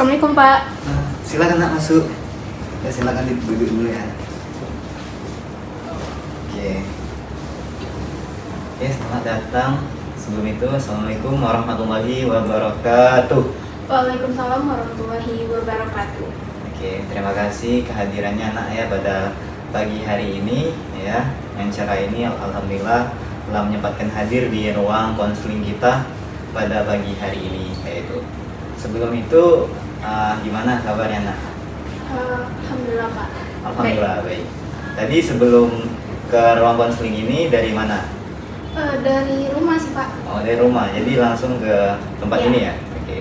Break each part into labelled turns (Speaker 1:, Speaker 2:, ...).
Speaker 1: Assalamualaikum Pak.
Speaker 2: Silakan nak masuk. Ya, silakan duduk dulu ya. Oke. Oke, selamat datang. Sebelum itu, Assalamualaikum warahmatullahi wabarakatuh.
Speaker 1: Waalaikumsalam warahmatullahi wabarakatuh.
Speaker 2: Oke, terima kasih kehadirannya nak ya pada pagi hari ini ya. Yang cara ini alhamdulillah telah menyempatkan hadir di ruang konseling kita pada pagi hari ini yaitu. Sebelum itu gimana kabarnya nak?
Speaker 1: Alhamdulillah Pak.
Speaker 2: Alhamdulillah baik. Tadi sebelum ke ruang konseling ini dari mana?
Speaker 1: Dari rumah sih Pak.
Speaker 2: Oh, dari rumah. Jadi langsung ke tempat
Speaker 1: Iya.
Speaker 2: ini ya. Oke.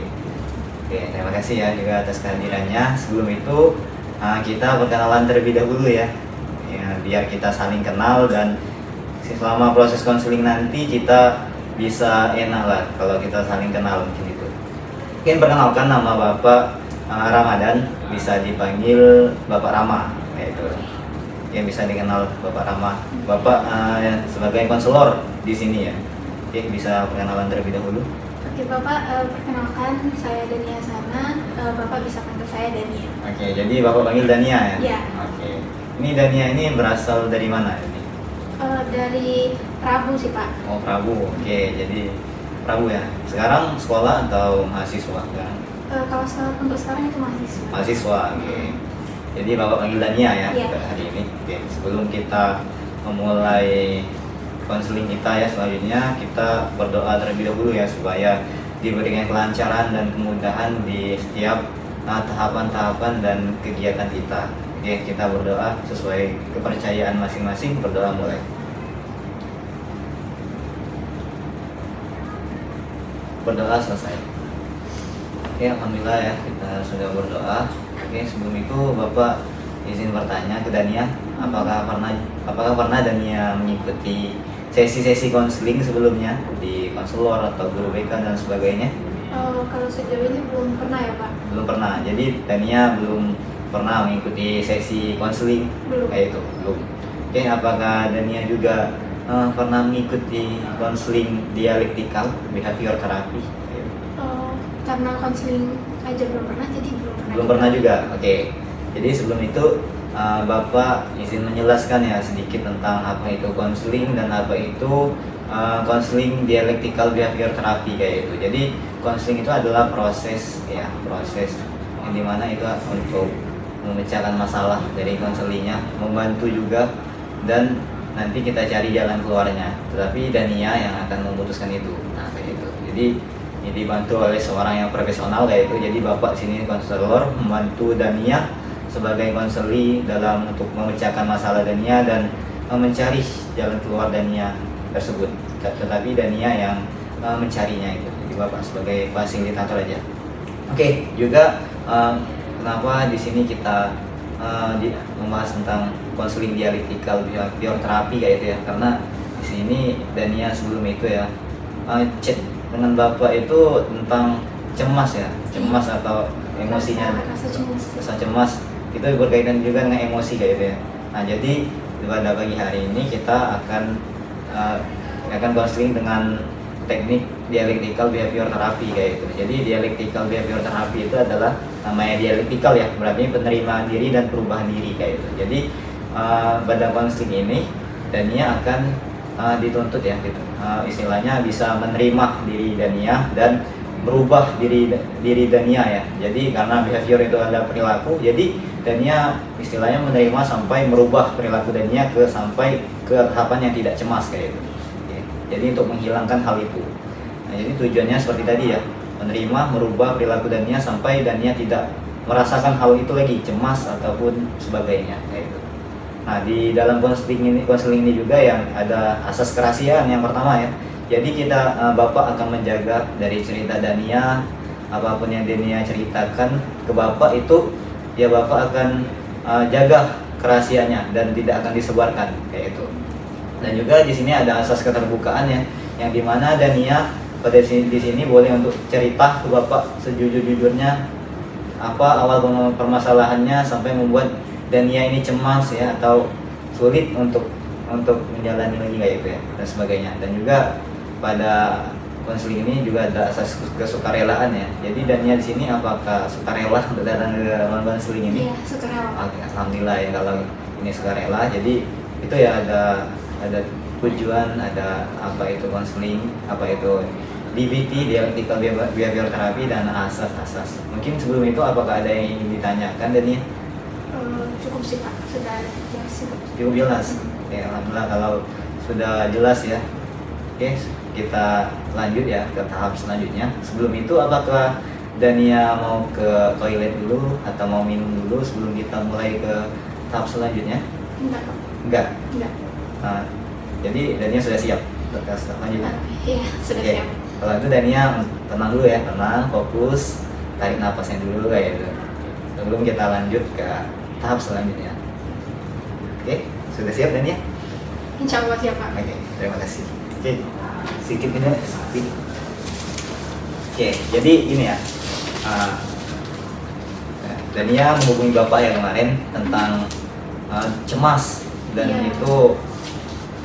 Speaker 2: Oke, terima kasih ya juga atas kehadirannya. Sebelum itu kita perkenalan terlebih dahulu ya. Ya, biar kita saling kenal dan selama proses konseling nanti kita bisa enak lah kalau kita saling kenal mungkin itu. Mungkin perkenalkan nama Bapak Ramadan, bisa dipanggil Bapak Rama yaitu. Yang bisa dikenal Bapak Rama. Bapak sebagai konselor di sini ya. Oke, bisa perkenalan terlebih dahulu.
Speaker 1: Oke Bapak, perkenalkan saya Dania Sana. Bapak bisa panggil saya Dania.
Speaker 2: Oke, jadi Bapak panggil Dania ya?
Speaker 1: Iya.
Speaker 2: Oke. Ini Dania ini berasal dari mana ini?
Speaker 1: Dari Prabu sih Pak.
Speaker 2: Oh, Prabu. Oke, jadi Prabu ya. Sekarang sekolah atau mahasiswa kan?
Speaker 1: Kalau untuk sekarang itu mahasiswa.
Speaker 2: Mahasiswa. Oke. Jadi Bapak panggil Dania ya
Speaker 1: Iya.
Speaker 2: untuk hari ini. Oke, sebelum kita memulai konseling kita ya selanjutnya kita berdoa terlebih dahulu ya supaya diberikan kelancaran dan kemudahan di setiap tahapan-tahapan dan kegiatan kita. Oke, kita berdoa sesuai kepercayaan masing-masing. Berdoa mulai. Berdoa selesai. Oke, alhamdulillah ya kita sudah berdoa. Oke, sebelum itu Bapak izin bertanya ke Dania, apakah pernah Dania mengikuti sesi-sesi konseling sebelumnya di konselor atau guru BK dan sebagainya?
Speaker 1: Kalau sejauh ini belum pernah ya Pak.
Speaker 2: Belum pernah. Jadi Dania belum pernah mengikuti sesi konseling
Speaker 1: Belum.
Speaker 2: kayak itu? Belum. Oke, apakah Dania juga pernah mengikuti konseling dialektikal behavior therapy?
Speaker 1: Karena konseling aja belum pernah, jadi belum pernah.
Speaker 2: Belum pernah juga. Oke. Jadi sebelum itu Bapak izin menjelaskan ya sedikit tentang apa itu konseling dan apa itu konseling dialektikal behavior therapy kayak itu. Jadi konseling itu adalah proses yang dimana itu untuk memecahkan masalah dari konselingnya, membantu juga dan nanti kita cari jalan keluarnya. Tetapi Dania yang akan memutuskan itu. Nah kayak itu. Jadi ini dibantu oleh seorang yang profesional kayak itu. Jadi Bapak sini konselor membantu Dania sebagai konseli dalam untuk memecahkan masalah Dania dan mencari jalan keluar Dania tersebut. Tetapi Dania yang mencarinya itu. Jadi Bapak sebagai fasilitator aja. Oke, juga kenapa di sini kita membahas tentang konseling dialektikal behavior terapi kayak itu ya. Karena di sini Dania sebelum itu ya chat dengan Bapak itu tentang cemas ya, cemas atau emosinya,
Speaker 1: Rasa
Speaker 2: cemas itu berkaitan juga dengan emosi kayak gitu ya. Nah jadi pada pagi hari ini kita akan konseling dengan teknik dialektikal behavior therapy kayak gitu. Jadi dialektikal behavior therapy itu adalah namanya dialektikal ya, berarti penerimaan diri dan perubahan diri kayak gitu. Jadi pada konseling ini Dania akan dituntut ya gitu. Istilahnya bisa menerima diri Dania dan berubah diri Dania ya. Jadi karena behavior itu ada perilaku, jadi Dania istilahnya menerima sampai merubah perilaku Dania sampai ke tahapan yang tidak cemas kayak itu. Oke. Jadi untuk menghilangkan hal itu. Nah, jadi tujuannya seperti tadi ya, menerima merubah perilaku Dania sampai Dania tidak merasakan hal itu lagi, cemas ataupun sebagainya kayak itu. Nah, di dalam konseling ini juga yang ada asas kerahasiaan yang pertama ya. Jadi kita Bapak akan menjaga dari cerita Dania, apapun yang Dania ceritakan ke Bapak itu ya Bapak akan jaga kerahasiaannya dan tidak akan disebarkan kayak itu. Dan juga di sini ada asas keterbukaan ya, yang dimana Dania di sini boleh untuk cerita ke Bapak sejujur-jujurnya apa awal permasalahannya sampai membuat Dania ini cemas ya atau sulit untuk menjalani lagi kayak itu ya dan sebagainya. Dan juga pada konseling ini juga ada asas kesukarelaan ya. Jadi Dania di sini apakah sukarela untuk datang ke ruang konseling ini?
Speaker 1: Iya, sukarela.
Speaker 2: Oke, alhamdulillah ya kalau ini sukarela. Jadi itu ya ada tujuan, ada apa itu konseling, apa itu DBT, dialectical behavior therapy, dan asas-asas. Mungkin sebelum itu apakah ada yang ingin ditanyakan Dania?
Speaker 1: Cukup sih Pak, sudah jelas sih Pak.
Speaker 2: Cukup jelas. Ya, alhamdulillah kalau sudah jelas ya. Oke, kita lanjut ya ke tahap selanjutnya. Sebelum itu apakah Dania mau ke toilet dulu atau mau minum dulu sebelum kita mulai ke tahap selanjutnya?
Speaker 1: Enggak Pak.
Speaker 2: Enggak.
Speaker 1: Enggak.
Speaker 2: Nah, jadi Dania sudah siap untuk tahap selanjutnya.
Speaker 1: Iya, sudah
Speaker 2: Oke.
Speaker 1: siap.
Speaker 2: Kalau itu Dania tenang dulu ya, tenang, fokus, tarik napasnya dulu kayak gitu. Sebelum kita lanjut ke tahap selanjutnya. Oke, sudah siap Dania?
Speaker 1: Insya Allah siap Pak.
Speaker 2: Oke, terima kasih. Oke, sedikit ini sedikit. Oke, jadi ini ya. Dania menghubungi Bapak ya kemarin tentang cemas dan
Speaker 1: Iya.
Speaker 2: itu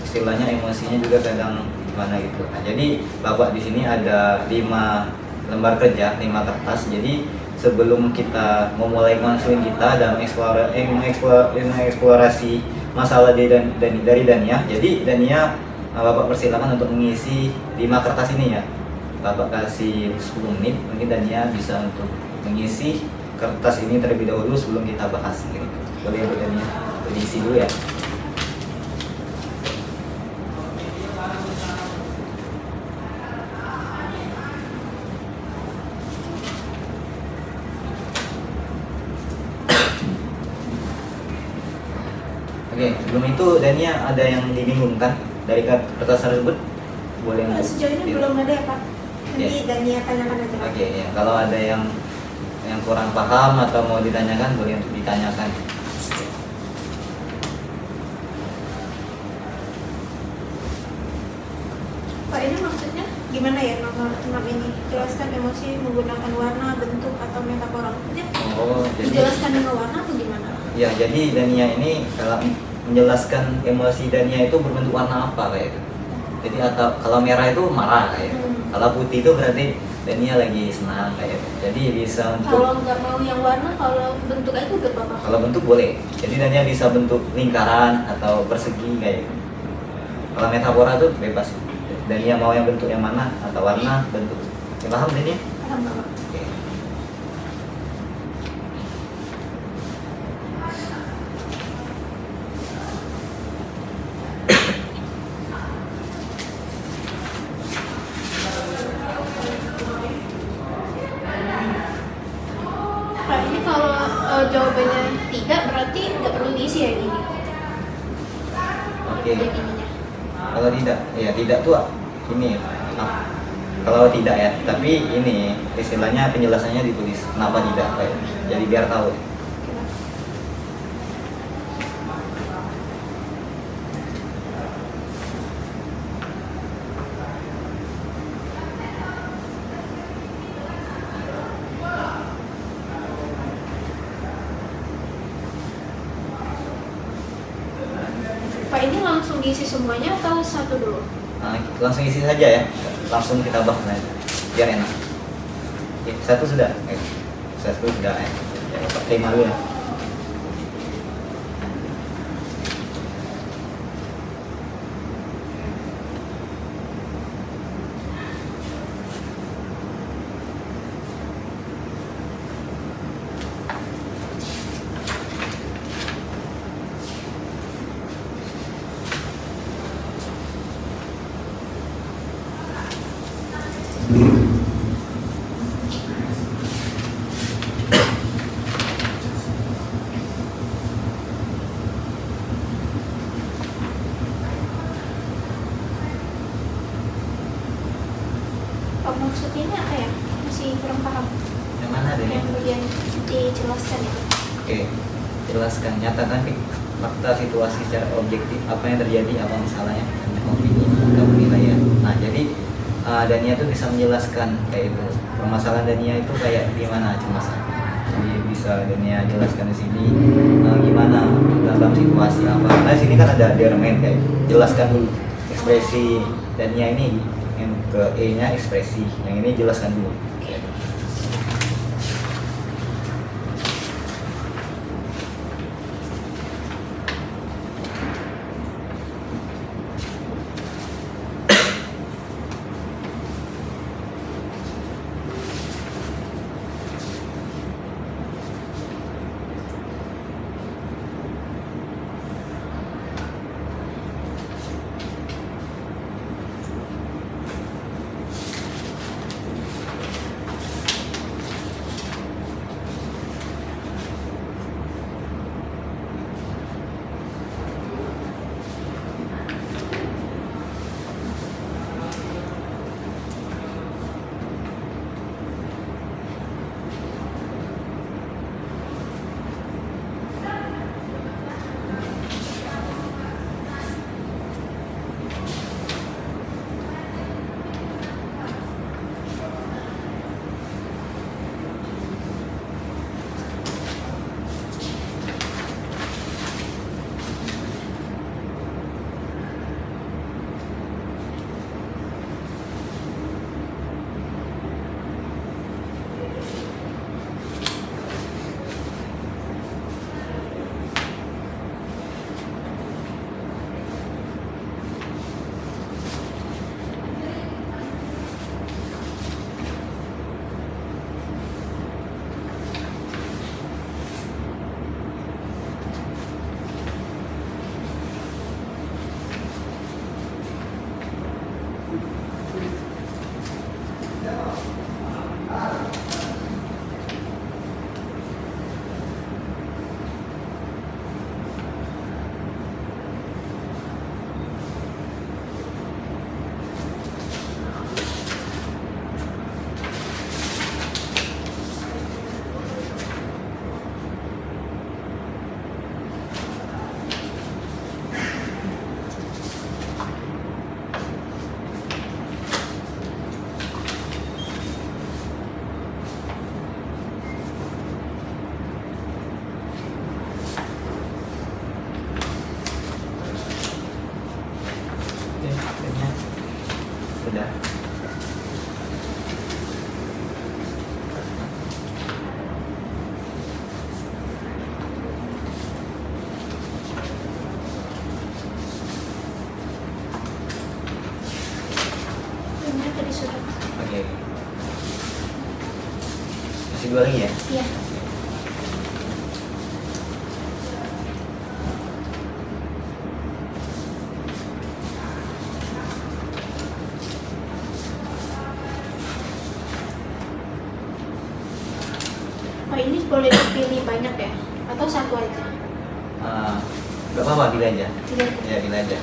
Speaker 2: istilahnya emosinya juga kadang gimana gitu. Nah, jadi Bapak di sini ada 5 lembar kerja, 5 kertas. Jadi sebelum kita memulai konseling kita dan mengeksplorasi masalah dari Dania, jadi Dania Bapak persilakan untuk mengisi 5 kertas ini ya. Bapak kasih 10 menit, mungkin Dania bisa untuk mengisi kertas ini terlebih dahulu sebelum kita bahas gitu. Boleh Bu Dania, diisi dulu ya. Oke, sebelum itu Dania ada yang dibingungkan dari kertas tersebut? Boleh untuk
Speaker 1: Sejauh ini belum ada ya Pak. Nanti
Speaker 2: Iya.
Speaker 1: Dania tanyakan aja Pak.
Speaker 2: Oke, ya. Kalau ada yang kurang paham atau mau ditanyakan, boleh untuk ditanyakan.
Speaker 1: Pak, ini maksudnya gimana ya nomor 6 ini? Jelaskan emosi menggunakan warna, bentuk, atau metafora. Maksudnya
Speaker 2: Oh, jadi
Speaker 1: dijelaskan dengan warna atau gimana?
Speaker 2: ya, jadi Dania ini kalau menjelaskan emosi Dania itu berbentuk warna apa kayak itu. Jadi atau kalau merah itu marah kayak itu. Kalau putih itu berarti Dania lagi senang kayak itu. Jadi bisa untuk
Speaker 1: Kalau nggak mau yang warna, kalau bentuk aja gak apa-apa.
Speaker 2: kalau bentuk boleh. Jadi Dania bisa bentuk lingkaran atau persegi kayak gitu. Kalau metafora tuh bebas. Dania mau yang bentuk yang mana atau warna bentuk. Ya, paham Dania?
Speaker 1: Paham nggak, Pak?
Speaker 2: Oke.
Speaker 1: Pak, ini kalau jawabannya tidak berarti nggak perlu diisi ya ini.
Speaker 2: Oke.
Speaker 1: Jadi ininya.
Speaker 2: Kalau tidak, ya tidak tuh ini. Kalau tidak ya, tapi ini istilahnya penjelasannya ditulis kenapa tidak kayak. Jadi biar tahu.
Speaker 1: Pak, ini langsung diisi semuanya atau satu dulu?
Speaker 2: Nah, langsung isi saja ya, langsung kita bahas aja, biar enak. Oke, satu sudah, satu sudah ya. Ya, Bapak terima dulu ya.
Speaker 1: Pak, maksudnya ini apa ya? Masih kurang paham.
Speaker 2: Yang mana deh?
Speaker 1: Yang bagian dijelaskan ya.
Speaker 2: Oke, jelaskan, nyatakan fakta situasi secara objektif, apa yang terjadi, apa masalahnya, hanya opini atau penilaian. Nah, jadi Dania tuh bisa menjelaskan kayak itu. Permasalahan Dania itu kayak gimana cemasnya. Jadi bisa Dania jelaskan di sini gimana dalam situasi apa. Nah, di sini kan ada dermen kayak jelaskan dulu ekspresi Dania ini Yang ke E-nya ekspresi. Yang ini jelaskan dulu. Sudah.
Speaker 1: Ini tadi sudah.
Speaker 2: Oke. Masih dua lagi ya?
Speaker 1: Iya. Oh, ini boleh dipilih banyak ya? Atau satu aja?
Speaker 2: Gak apa-apa, pilih aja.
Speaker 1: Pilih aja.
Speaker 2: Ya, pilih aja.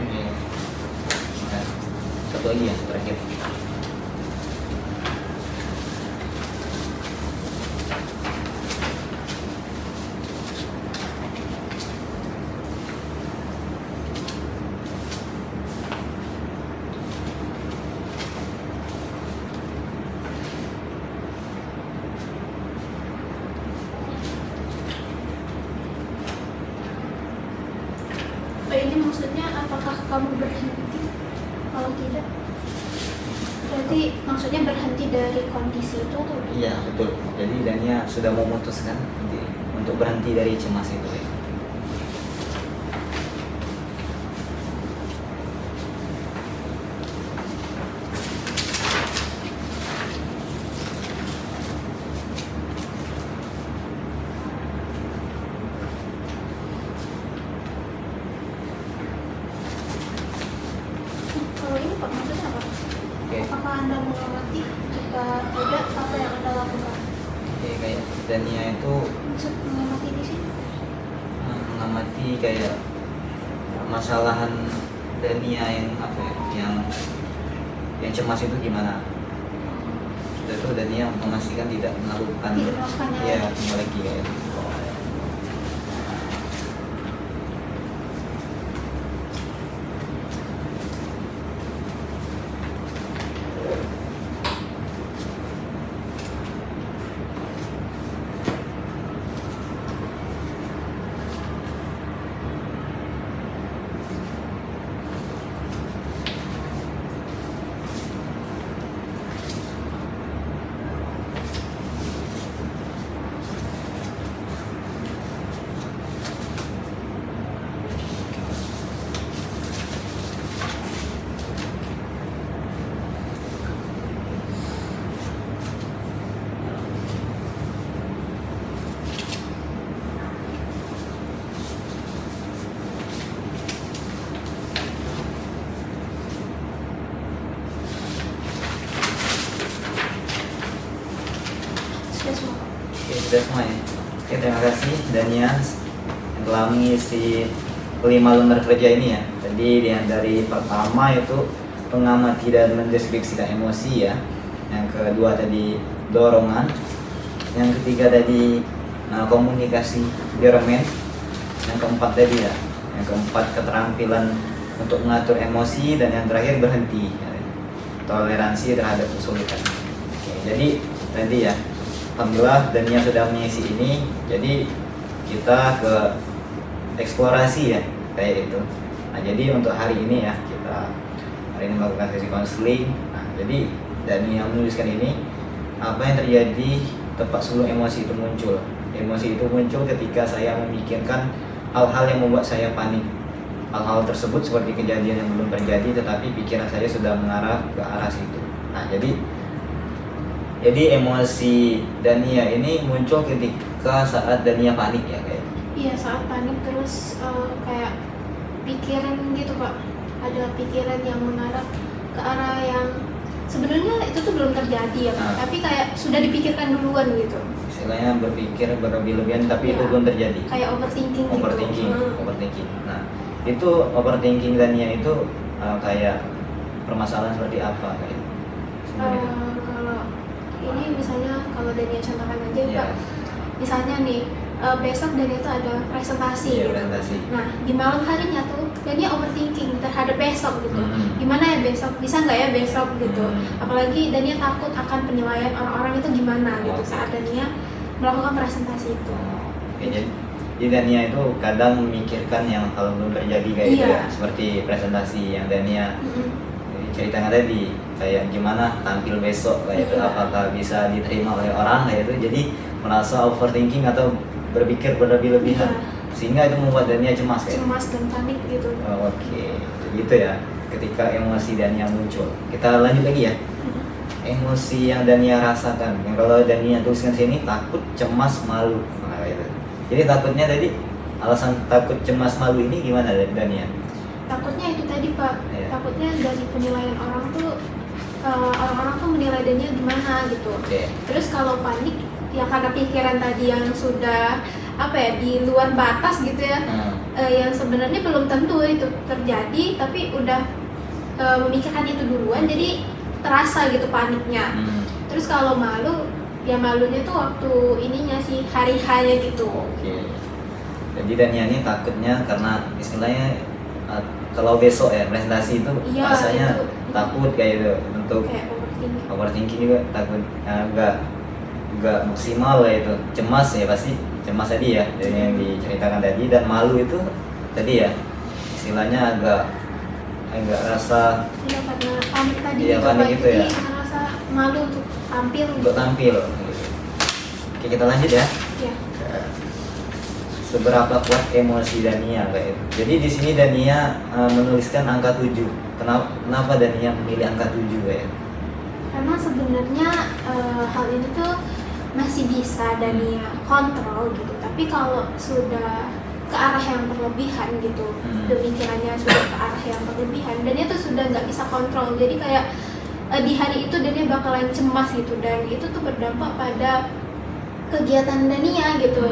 Speaker 2: Oke. Nah, satu lagi ya, terakhir.
Speaker 1: Oh, ini maksudnya apakah kamu berhenti? Kalau tidak, berarti maksudnya berhenti dari kondisi itu atau?
Speaker 2: Iya, betul. Jadi Dania sudah memutuskan untuk berhenti dari cemas itu ya.
Speaker 1: kontrol ini Pak maksudnya apa?
Speaker 2: Oke.
Speaker 1: Apakah Anda mengamati? Jika tidak, apa yang Anda lakukan?
Speaker 2: Oke, kayak Dania itu
Speaker 1: Maksud mengamati di sini?
Speaker 2: mengamati kayak masalahan Dania yang apa ya, yang cemas itu gimana. Sudah itu Dania memastikan tidak melakukan
Speaker 1: Tidak melakukannya
Speaker 2: ya
Speaker 1: lagi.
Speaker 2: ini lagi kayak gitu.
Speaker 1: Sudah semua.
Speaker 2: Oke, sudah semua ya. Oke, terima kasih Dania yang telah mengisi 5 lembar kerja ini ya. Tadi yang dari pertama itu mengamati dan mendeskripsikan emosi ya. Yang kedua tadi dorongan. Yang ketiga tadi komunikasi environment. Yang keempat tadi ya. Yang keempat keterampilan untuk mengatur emosi dan yang terakhir berhenti. Ya. Toleransi terhadap kesulitan. Oke, jadi tadi ya. Alhamdulillah Dania sudah mengisi ini, jadi kita ke eksplorasi ya kayak itu. Nah jadi untuk hari ini ya kita hari ini melakukan sesi konseling. Nah jadi Dania menuliskan ini apa yang terjadi tepat sebelum emosi itu muncul. Emosi itu muncul ketika saya memikirkan hal-hal yang membuat saya panik. Hal-hal tersebut seperti kejadian yang belum terjadi, tetapi pikiran saya sudah mengarah ke arah situ. Nah jadi emosi Dania ini muncul ketika saat Dania panik ya kayak.
Speaker 1: Iya, saat panik terus kayak pikiran gitu Pak. Ada pikiran yang mengarah ke arah yang sebenarnya itu tuh belum terjadi ya Pak. Tapi kayak sudah dipikirkan duluan gitu.
Speaker 2: Istilahnya berpikir berlebih-lebihan tapi itu
Speaker 1: Iya.
Speaker 2: belum terjadi.
Speaker 1: Kayak overthinking gitu.
Speaker 2: Overthinking. Nah, itu overthinking Dania itu kayak permasalahan seperti apa kayak? Sebenarnya.
Speaker 1: Kalau ini misalnya kalau Dania contohkan aja
Speaker 2: Iya.
Speaker 1: Pak. Misalnya nih besok Dania itu ada presentasi
Speaker 2: Iya,
Speaker 1: gitu.
Speaker 2: presentasi.
Speaker 1: Nah di malam harinya tuh Dania overthinking terhadap besok gitu.
Speaker 2: Hmm.
Speaker 1: Gimana ya besok? Bisa nggak ya besok gitu? Apalagi Dania takut akan penilaian orang-orang itu gimana gitu saat Dania melakukan presentasi itu.
Speaker 2: Oke, jadi Dania itu kadang memikirkan yang hal belum terjadi kayak gitu
Speaker 1: Iya.
Speaker 2: ya, seperti presentasi yang Dania
Speaker 1: Mm-mm.
Speaker 2: ceritakan tadi kayak gimana tampil besok kayak itu,
Speaker 1: Iya.
Speaker 2: apakah bisa diterima oleh orang kayak itu, jadi merasa overthinking atau berpikir berlebih-lebihan
Speaker 1: Iya.
Speaker 2: sehingga itu membuat Dania cemas kayak.
Speaker 1: Cemas dan panik gitu.
Speaker 2: Oke, gitu ya. Ketika emosi Dania muncul, kita lanjut lagi ya.
Speaker 1: Mm-mm.
Speaker 2: Emosi yang Dania rasakan, yang kalau Dania tuliskan sini takut, cemas, malu. Nah, itu. Jadi takutnya tadi alasan takut, cemas, malu ini gimana Dania?
Speaker 1: Takutnya itu tadi Pak.
Speaker 2: Iya.
Speaker 1: Takutnya dari penilaian orang tuh orang-orang tuh menilai Dania gimana gitu.
Speaker 2: Oke.
Speaker 1: Terus kalau panik ya karena pikiran tadi yang sudah apa ya di luar batas gitu ya, yang sebenarnya belum tentu itu terjadi tapi udah memikirkan itu duluan jadi terasa gitu paniknya. Terus kalau malu ya malunya tuh waktu ininya sih hari hanya gitu.
Speaker 2: Oke. Jadi Dania ini takutnya karena istilahnya kalau besok ya presentasi itu
Speaker 1: Iya,
Speaker 2: rasanya
Speaker 1: itu.
Speaker 2: takut kayak itu untuk
Speaker 1: Kayak overthinking.
Speaker 2: overthinking juga takut nggak maksimal ya itu, cemas ya pasti cemas tadi ya dari yang diceritakan tadi, dan malu itu tadi ya istilahnya agak rasa
Speaker 1: Iya karena panik tadi
Speaker 2: Iya,
Speaker 1: gitu
Speaker 2: panik
Speaker 1: Pak.
Speaker 2: gitu ya.
Speaker 1: Jadi ngerasa malu untuk tampil
Speaker 2: untuk tampil gitu. Oke, kita lanjut ya.
Speaker 1: Ya.
Speaker 2: Seberapa kuat emosi Dania kayak itu. Jadi di sini Dania menuliskan angka 7. Kenapa Dania memilih angka 7 kayak itu?
Speaker 1: Karena sebenarnya hal ini tuh masih bisa Dania kontrol gitu. Tapi kalau sudah ke arah yang berlebihan gitu. Pemikirannya sudah ke arah yang berlebihan dan itu sudah nggak bisa kontrol. Jadi kayak di hari itu Dania bakalan cemas gitu, dan itu tuh berdampak pada kegiatan Dania gitu.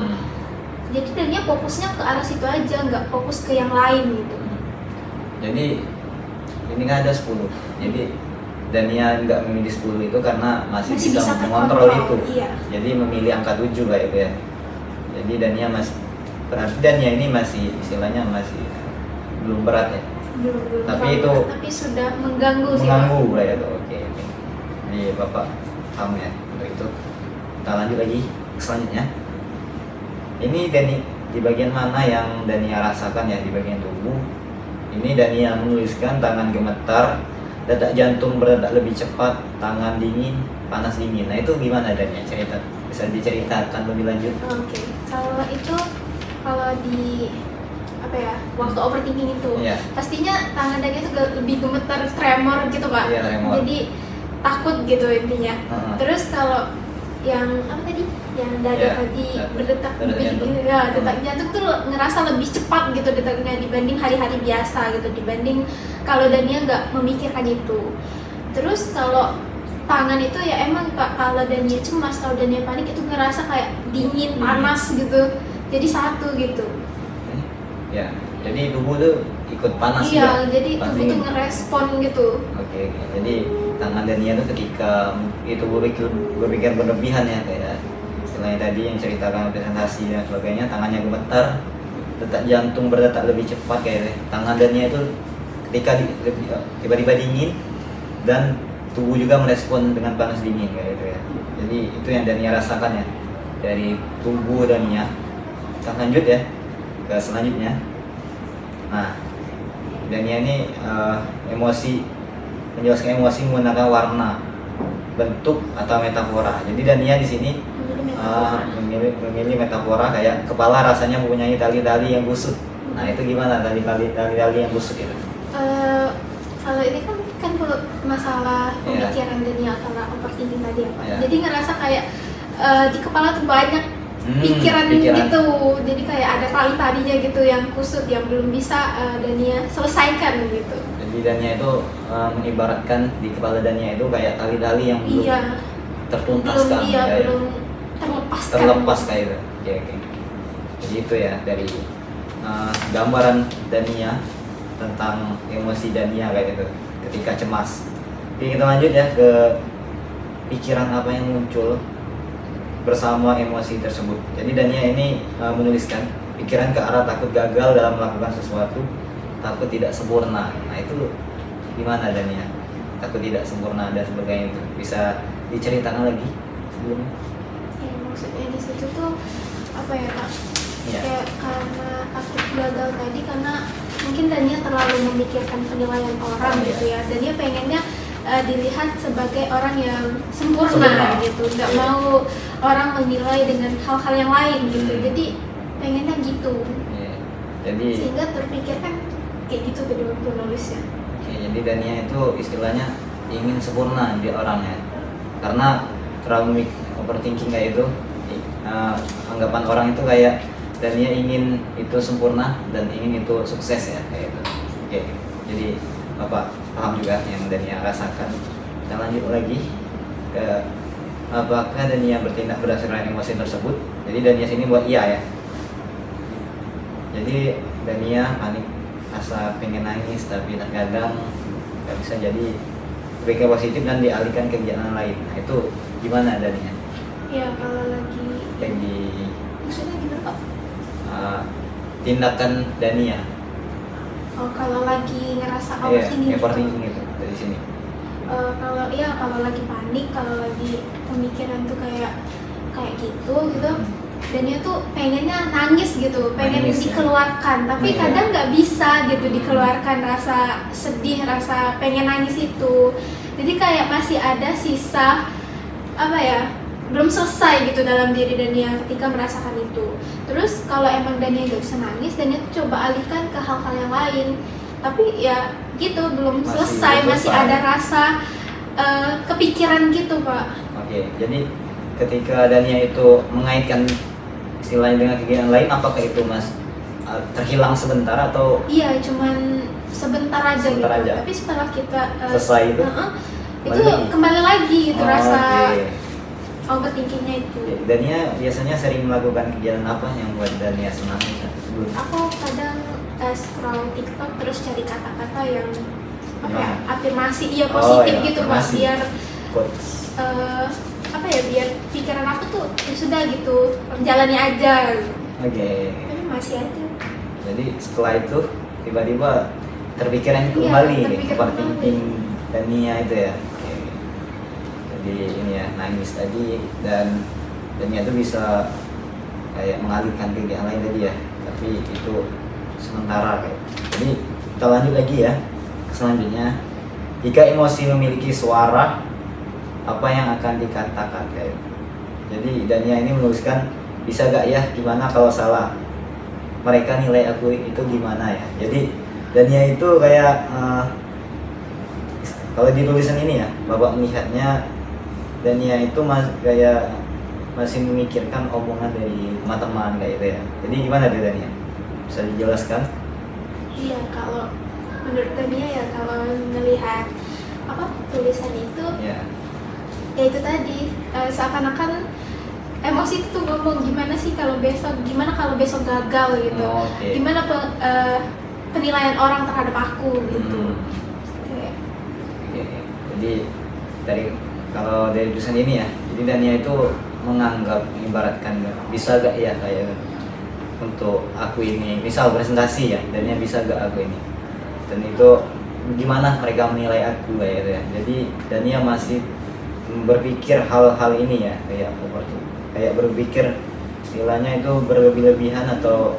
Speaker 1: Jadi Dania fokusnya ke arah situ aja, nggak fokus ke yang lain gitu.
Speaker 2: Jadi ini kan ada 10. Jadi Dania nggak memilih 10 itu karena masih bisa mengontrol itu.
Speaker 1: Iya.
Speaker 2: Jadi memilih angka 7 kayak itu ya. Jadi Dania masih, berarti Dania ini masih istilahnya masih belum berat ya.
Speaker 1: Belum
Speaker 2: Tapi
Speaker 1: terlalu
Speaker 2: itu
Speaker 1: berat, tapi sudah mengganggu sih.
Speaker 2: Mengganggu lah ya tuh. Oke. Jadi Bapak paham ya untuk itu. Kita lanjut lagi ke selanjutnya. Ini di bagian mana yang Dania rasakan ya, di bagian tubuh. Ini Dania menuliskan tangan gemetar, detak jantung berdetak lebih cepat, tangan dingin, panas dingin. Nah itu gimana Dania cerita? Bisa diceritakan lebih lanjut?
Speaker 1: Oke. Kalau itu kalau di apa ya, waktu overthinking itu pastinya tangan Dania itu lebih gemetar, tremor gitu Pak.
Speaker 2: Iya, tremor.
Speaker 1: Jadi takut gitu intinya. Terus kalau yang apa tadi, yang dada tadi berdetak lebih ya, detak jantung tuh ngerasa lebih cepat gitu detaknya dibanding hari-hari biasa gitu, dibanding kalau Dania nggak memikirkan itu. Terus kalau tangan itu ya emang Pak, kalau Dania cemas, kalau Dania panik itu ngerasa kayak dingin, panas gitu, jadi satu gitu.
Speaker 2: Ya, jadi tubuh tuh ikut panas
Speaker 1: iya, jadi tubuh tuh ngerespon gitu.
Speaker 2: Oke. Jadi tangan Dania tuh ketika itu berpikir berlebihan ya, kayak istilahnya tadi yang ceritakan presentasi dan sebagainya, tangannya gemetar, detak jantung berdetak lebih cepat kayak tangan Dania itu ketika tiba-tiba dingin dan tubuh juga merespon dengan panas dingin kayak gitu ya. Jadi itu yang Dania rasakan ya dari tubuh Dania. Kita lanjut ya ke selanjutnya. Nah, Dania ini menjelaskan emosi menggunakan warna, bentuk atau metafora. Jadi Dania di sini memilih metafora kayak kepala rasanya mempunyai tali-tali yang busuk. Nah itu gimana tali-tali yang busuk itu?
Speaker 1: Kalau ini kan masalah pemikiran Dania karena overthinking tadi ya Pak. Jadi ngerasa kayak di kepala tuh banyak pikiran gitu, jadi kayak ada tali-talinya gitu yang kusut yang belum bisa Dania selesaikan gitu.
Speaker 2: Jadi Dania itu mengibaratkan di kepala Dania itu kayak tali-tali yang belum tertuntaskan,
Speaker 1: belum terlepas
Speaker 2: kayak itu. Oke. Jadi itu ya dari gambaran Dania tentang emosi Dania kayak gitu ketika cemas. Oke, kita lanjut ya ke pikiran apa yang muncul bersama emosi tersebut. Jadi Dania ini menuliskan pikiran ke arah takut gagal dalam melakukan sesuatu, takut tidak sempurna. Nah itu gimana Dania? Takut tidak sempurna dan sebagainya itu bisa diceritakan lagi sebelumnya?
Speaker 1: Ya, maksudnya di situ tuh apa ya Kak? Kayak karena takut gagal tadi, karena mungkin Dania terlalu memikirkan penilaian orang gitu ya. Dania pengennya dilihat sebagai orang yang sempurna gitu, nggak mau orang menilai dengan hal-hal yang lain gitu. Jadi pengennya gitu.
Speaker 2: Jadi
Speaker 1: sehingga terpikirkan kayak gitu tadi waktu nulisnya.
Speaker 2: Jadi Dania itu istilahnya ingin sempurna di orangnya, karena terlalu overthinking kayak itu. Anggapan orang itu kayak Dania ingin itu sempurna dan ingin itu sukses ya kayak itu. Jadi Bapak paham juga yang Dania rasakan. Kita lanjut lagi ke apakah Dania bertindak berdasarkan emosi tersebut. Jadi Dania sini buat iya ya. Jadi Dania panik, rasa pengen nangis tapi terkadang nggak bisa, jadi berpikir positif dan dialihkan ke kegiatan lain. Nah itu gimana Dania?
Speaker 1: Ya kalau lagi maksudnya gimana Pak?
Speaker 2: Tindakan Dania.
Speaker 1: Oh, kalau lagi ngerasa overthinking
Speaker 2: itu dari sini.
Speaker 1: Kalau lagi panik, kalau lagi pemikiran tuh kayak gitu, Dania tuh pengennya nangis gitu, pengen dikeluarkan, tapi kadang nggak bisa gitu dikeluarkan rasa sedih, rasa pengen nangis itu. Jadi kayak masih ada sisa belum selesai gitu dalam diri Dania ketika merasakan itu. Terus kalau emang Dania nggak bisa nangis, Dania tuh coba alihkan ke hal-hal yang lain. Tapi ya gitu, belum selesai, masih ada rasa kepikiran gitu Pak.
Speaker 2: Oke, jadi ketika Dania itu mengaitkan istilahnya dengan kegiatan lain, apakah itu Mas terhilang sebentar atau
Speaker 1: iya cuman sebentar aja
Speaker 2: Sebentar
Speaker 1: gitu
Speaker 2: aja.
Speaker 1: tapi setelah kita
Speaker 2: selesai itu?
Speaker 1: itu kembali lagi gitu
Speaker 2: Oh,
Speaker 1: rasa
Speaker 2: oke.
Speaker 1: overthinkingnya itu.
Speaker 2: Dania biasanya sering melakukan kegiatan apa yang buat Dania senang sebelum?
Speaker 1: Aku kadang scroll TikTok terus cari kata-kata yang apa ya,
Speaker 2: Gimana?
Speaker 1: afirmasi iya
Speaker 2: Oh,
Speaker 1: positif
Speaker 2: ya,
Speaker 1: gitu Pak,
Speaker 2: afirmasi.
Speaker 1: biar
Speaker 2: Quotes.
Speaker 1: apa ya, biar pikiran aku tuh ya sudah gitu jalani aja gitu.
Speaker 2: Oke.
Speaker 1: Tapi masih aja.
Speaker 2: Jadi setelah itu tiba-tiba terpikiran
Speaker 1: Iya,
Speaker 2: kembali
Speaker 1: terpikir
Speaker 2: overthinking Dania itu ya. Oke. Jadi ini ya nangis tadi dan Dania itu bisa kayak mengalihkan ke yang lain tadi ya. Tapi itu sementara kayak. Jadi kita lanjut lagi ya. Selanjutnya, jika emosi memiliki suara, apa yang akan dikatakan kayak. Jadi Dania ini menuliskan, bisa gak ya gimana kalau salah, mereka nilai aku itu gimana ya. Jadi Dania itu kayak kalau di tulisan ini ya, Bapak melihatnya Dania itu kayak masih memikirkan omongan dari teman-teman kayak gitu ya. Jadi gimana tuh Dania? Bisa dijelaskan?
Speaker 1: Iya, kalau menurut Tania ya kalau melihat apa tulisan itu
Speaker 2: Ya.
Speaker 1: ya itu tadi seakan-akan emosi itu tuh ngomong gimana sih kalau besok, gimana kalau besok gagal gitu,
Speaker 2: Oh, oke.
Speaker 1: gimana penilaian orang terhadap aku gitu. Kayak,
Speaker 2: Oke. Jadi dari kalau dari tulisan ini ya, jadi Dania itu menganggap ibaratkan bisa gak ya kayak untuk aku ini, misal presentasi ya, Dania bisa gak aku ini, dan itu gimana mereka menilai aku kayak gitu ya. Jadi Dania masih berpikir hal-hal ini ya, kayak berpikir istilahnya itu berlebih-lebihan atau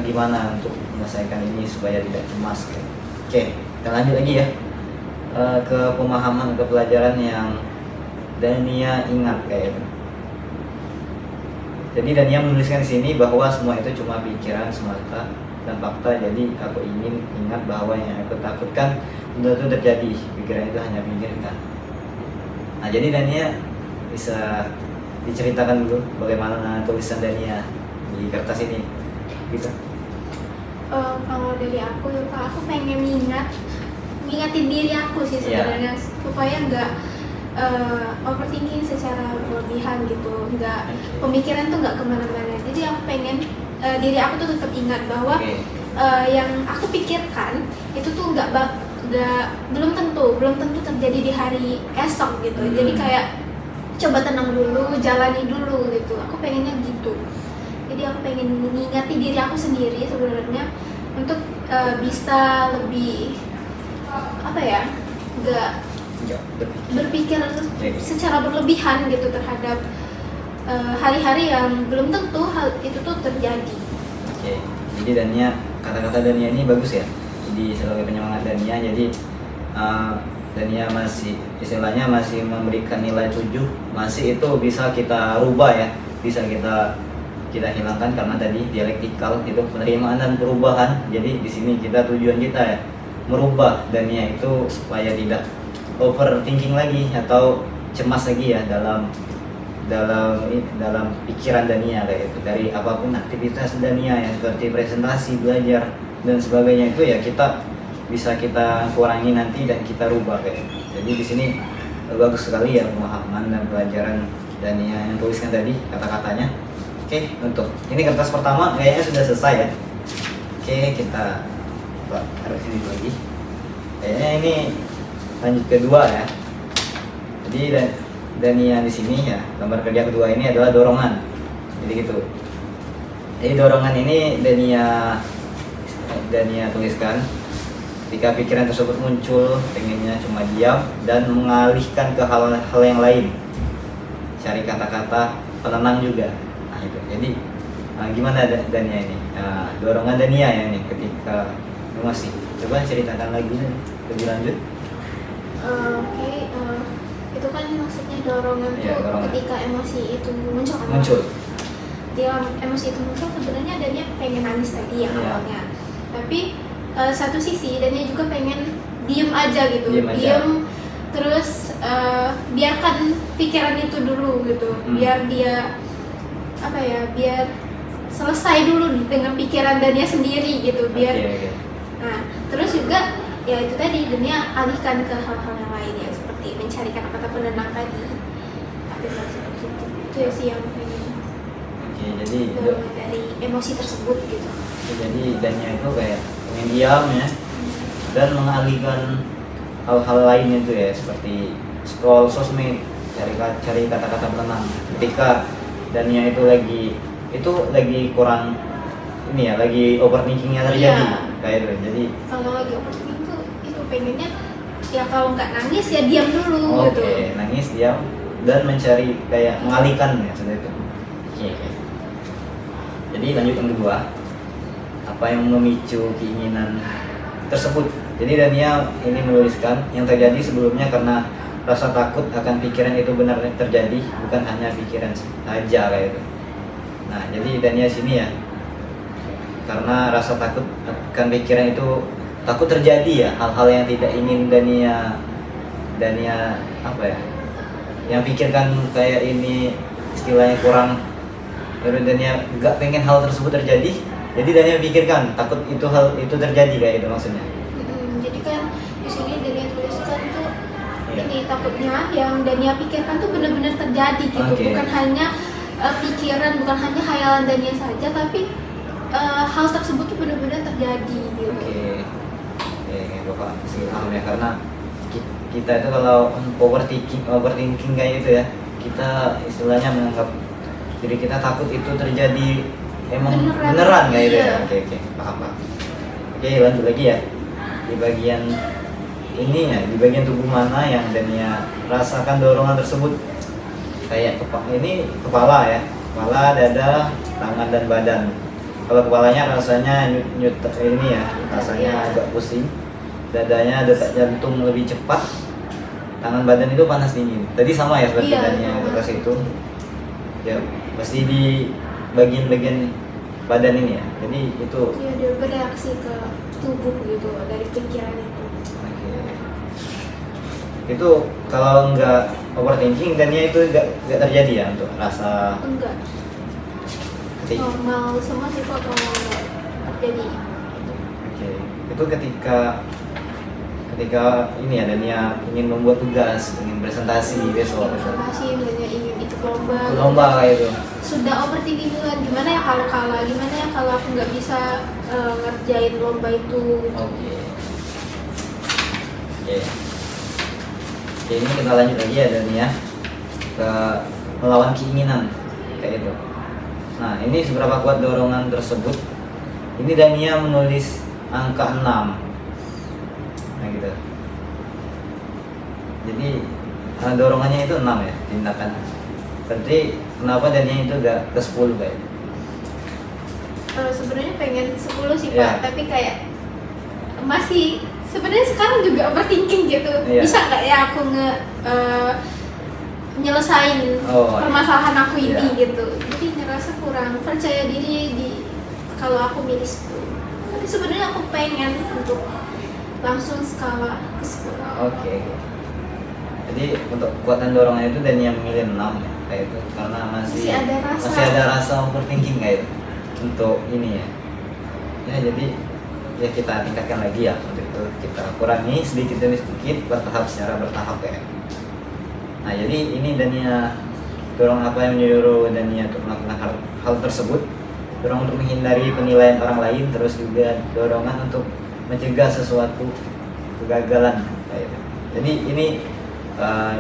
Speaker 2: gimana untuk menyelesaikan ini supaya tidak cemas kayak. Oke, kita lanjut lagi ya ke pemahaman, ke pelajaran yang Dania ingat kayak gitu. Jadi Dania menuliskan di sini bahwa semua itu cuma pikiran semata dan fakta. Jadi aku ingin ingat bahwa yang aku takutkan belum tentu terjadi. Pikiran itu hanya pikirkan. Nah, jadi Dania bisa diceritakan dulu bagaimana tulisan Dania di kertas ini, gitu.
Speaker 1: kalau dari aku ya Pak, aku pengen ngingatin diri aku sih sebenarnya supaya nggak overthinking secara berlebihan gitu, nggak pemikiran tuh nggak kemana-mana. Jadi aku pengen diri aku tuh tetap ingat bahwa yang aku pikirkan itu tuh belum tentu terjadi di hari esok gitu. Jadi kayak coba tenang dulu, jalani dulu gitu. Aku pengennya gitu. Jadi aku pengen mengingati diri aku sendiri sebenarnya untuk bisa lebih apa ya, nggak berpikir secara berlebihan gitu terhadap hari-hari yang belum tentu hal itu tuh terjadi.
Speaker 2: Oke, jadi Dania, kata-kata Dania ini bagus ya. Jadi sebagai penyemangat Dania, jadi Dania masih istilahnya masih memberikan nilai 7, masih itu bisa kita rubah ya, bisa kita hilangkan karena tadi dialektikal itu penerimaan dan perubahan. Jadi di sini kita tujuan kita ya merubah Dania itu supaya tidak overthinking lagi atau cemas lagi ya dalam pikiran Dania kayak itu. Dari apapun aktivitas Dania ya seperti presentasi, belajar dan sebagainya itu ya bisa kita kurangi nanti dan kita rubah kayak gitu. Jadi di sini bagus sekali ya pemahaman dan pelajaran Dania yang tuliskan tadi kata-katanya. Oke, untuk ini kertas pertama kayaknya sudah selesai ya. Oke, kita taruh sini lagi. Kayaknya ini lanjut kedua ya. Jadi Dania di sini ya, gambar kerja kedua ini adalah dorongan. Jadi gitu. Jadi dorongan ini Dania tuliskan ketika pikiran tersebut muncul, pengennya cuma diam dan mengalihkan ke hal-hal yang lain. Cari kata-kata penenang juga. Nah itu. Jadi gimana Dania ini? Dorongan Dania ya ini ketika emosi. Coba ceritakan lagi lebih lanjut.
Speaker 1: Itu kan maksudnya dorongan tuh ketika emosi itu muncul kan? Dia emosi itu muncul sebenarnya Dania pengen nangis tadi yang awalnya. Tapi satu sisi Dania juga pengen diem aja gitu. Diem terus biarkan pikiran itu dulu gitu. Biar dia biar selesai dulu nih dengan pikiran Dania sendiri gitu, biar
Speaker 2: Oke.
Speaker 1: nah terus juga ya itu tadi Dania alihkan ke hal-hal yang lain ya, seperti mencari kata-kata penenang tadi. Tapi seperti itu ya sih yang pengen
Speaker 2: Oke, jadi
Speaker 1: dari emosi tersebut gitu.
Speaker 2: jadi Dania itu kayak pengen diam ya, dan mengalihkan hal-hal lain itu ya, seperti scroll sosmed, cari kata-kata penenang ketika Dania itu lagi kurang ini ya, lagi overthinkingnya terjadi.
Speaker 1: Iya.
Speaker 2: Kayak itu. Jadi
Speaker 1: Kalau lagi overthinking tuh itu pengennya ya kalau nggak nangis ya diam dulu
Speaker 2: oke,
Speaker 1: gitu.
Speaker 2: nangis, diam, dan mencari kayak mengalihkan ya seperti itu. Oke. Jadi lanjut yang kedua, apa yang memicu keinginan tersebut. Jadi Dania ini menuliskan yang terjadi sebelumnya karena rasa takut akan pikiran itu benar terjadi, bukan hanya pikiran saja kayak itu. Nah, jadi Dania sini ya, karena rasa takut akan pikiran itu takut terjadi ya hal-hal yang tidak ingin Dania apa ya, yang pikirkan kayak ini istilahnya kurang, lalu Dania nggak pengen hal tersebut terjadi, jadi Dania pikirkan takut itu hal itu terjadi kayak itu maksudnya.
Speaker 1: Jadi kan di sini Dania tuliskan tuh
Speaker 2: Iya.
Speaker 1: ini takutnya yang Dania pikirkan tuh benar-benar terjadi gitu,
Speaker 2: Oke.
Speaker 1: bukan hanya pikiran, bukan hanya khayalan Dania saja, tapi hal tersebut tuh benar-benar terjadi gitu.
Speaker 2: Oke, Bapak sih paham ya, karena kita itu kalau overthinking kayak gitu ya, kita istilahnya menganggap diri kita takut itu terjadi emang beneran kayak gitu ya.
Speaker 1: Iya.
Speaker 2: Oke, paham. Oke, lanjut lagi ya. Di bagian ini ya, di bagian tubuh mana yang Dania rasakan dorongan tersebut? Kayak kepala ya, kepala, dada, tangan dan badan. Kalau kepalanya rasanya nyut ini ya, rasanya agak pusing. Dadanya detak jantung lebih cepat. Tangan badan itu panas dingin. Tadi sama ya seperti
Speaker 1: Iya,
Speaker 2: Dania
Speaker 1: sama.
Speaker 2: atas itu. Ya, pasti di bagian-bagian badan ini ya. Jadi itu
Speaker 1: Ya dia bereaksi ke tubuh gitu dari pikiran itu.
Speaker 2: oke. Itu kalau nggak overthinking Dania itu nggak terjadi ya untuk rasa
Speaker 1: Enggak,
Speaker 2: ketika.
Speaker 1: normal semua sih kok kalau nggak terjadi.
Speaker 2: Oke, itu ketika ini ya Dania ingin membuat tugas, ingin presentasi besok,
Speaker 1: Presentasi misalnya ingin ikut lomba.
Speaker 2: lomba kayak itu.
Speaker 1: Sudah overthinking duluan, gimana ya kalau kalah, gimana ya kalau aku nggak bisa ngerjain lomba itu.
Speaker 2: Oke. Oke, ini kita lanjut lagi ya Dania ke melawan keinginan kayak itu. Nah, ini seberapa kuat dorongan tersebut? Ini Dania menulis angka 6. Nah gitu. Jadi dorongannya itu 6 ya, tindakan. Berarti kenapa Dania itu gak ke 10 kayak?
Speaker 1: Sebenarnya pengen 10 sih
Speaker 2: Iya.
Speaker 1: Pak, tapi kayak masih sebenarnya sekarang juga overthinking gitu.
Speaker 2: Iya.
Speaker 1: Bisa nggak ya aku nyelesain permasalahan aku ini
Speaker 2: Iya.
Speaker 1: gitu. Jadi ngerasa kurang percaya diri kalau aku milih 10. Tapi sebenarnya aku pengen untuk langsung skala ke 10.
Speaker 2: Oke. Jadi untuk kekuatan dorongan itu Dania memilih 6 ya, kayak itu karena
Speaker 1: Masih ada rasa.
Speaker 2: overthinking kayak itu untuk ini ya. Ya jadi ya kita tingkatkan lagi ya, untuk itu kita kurangi sedikit demi sedikit, secara bertahap ya. Nah jadi ini Dania dorong apa yang menyuruh Dania untuk melakukan hal tersebut, dorong untuk menghindari penilaian orang lain, terus juga dorongan untuk mencegah sesuatu kegagalan kayak itu. Jadi ini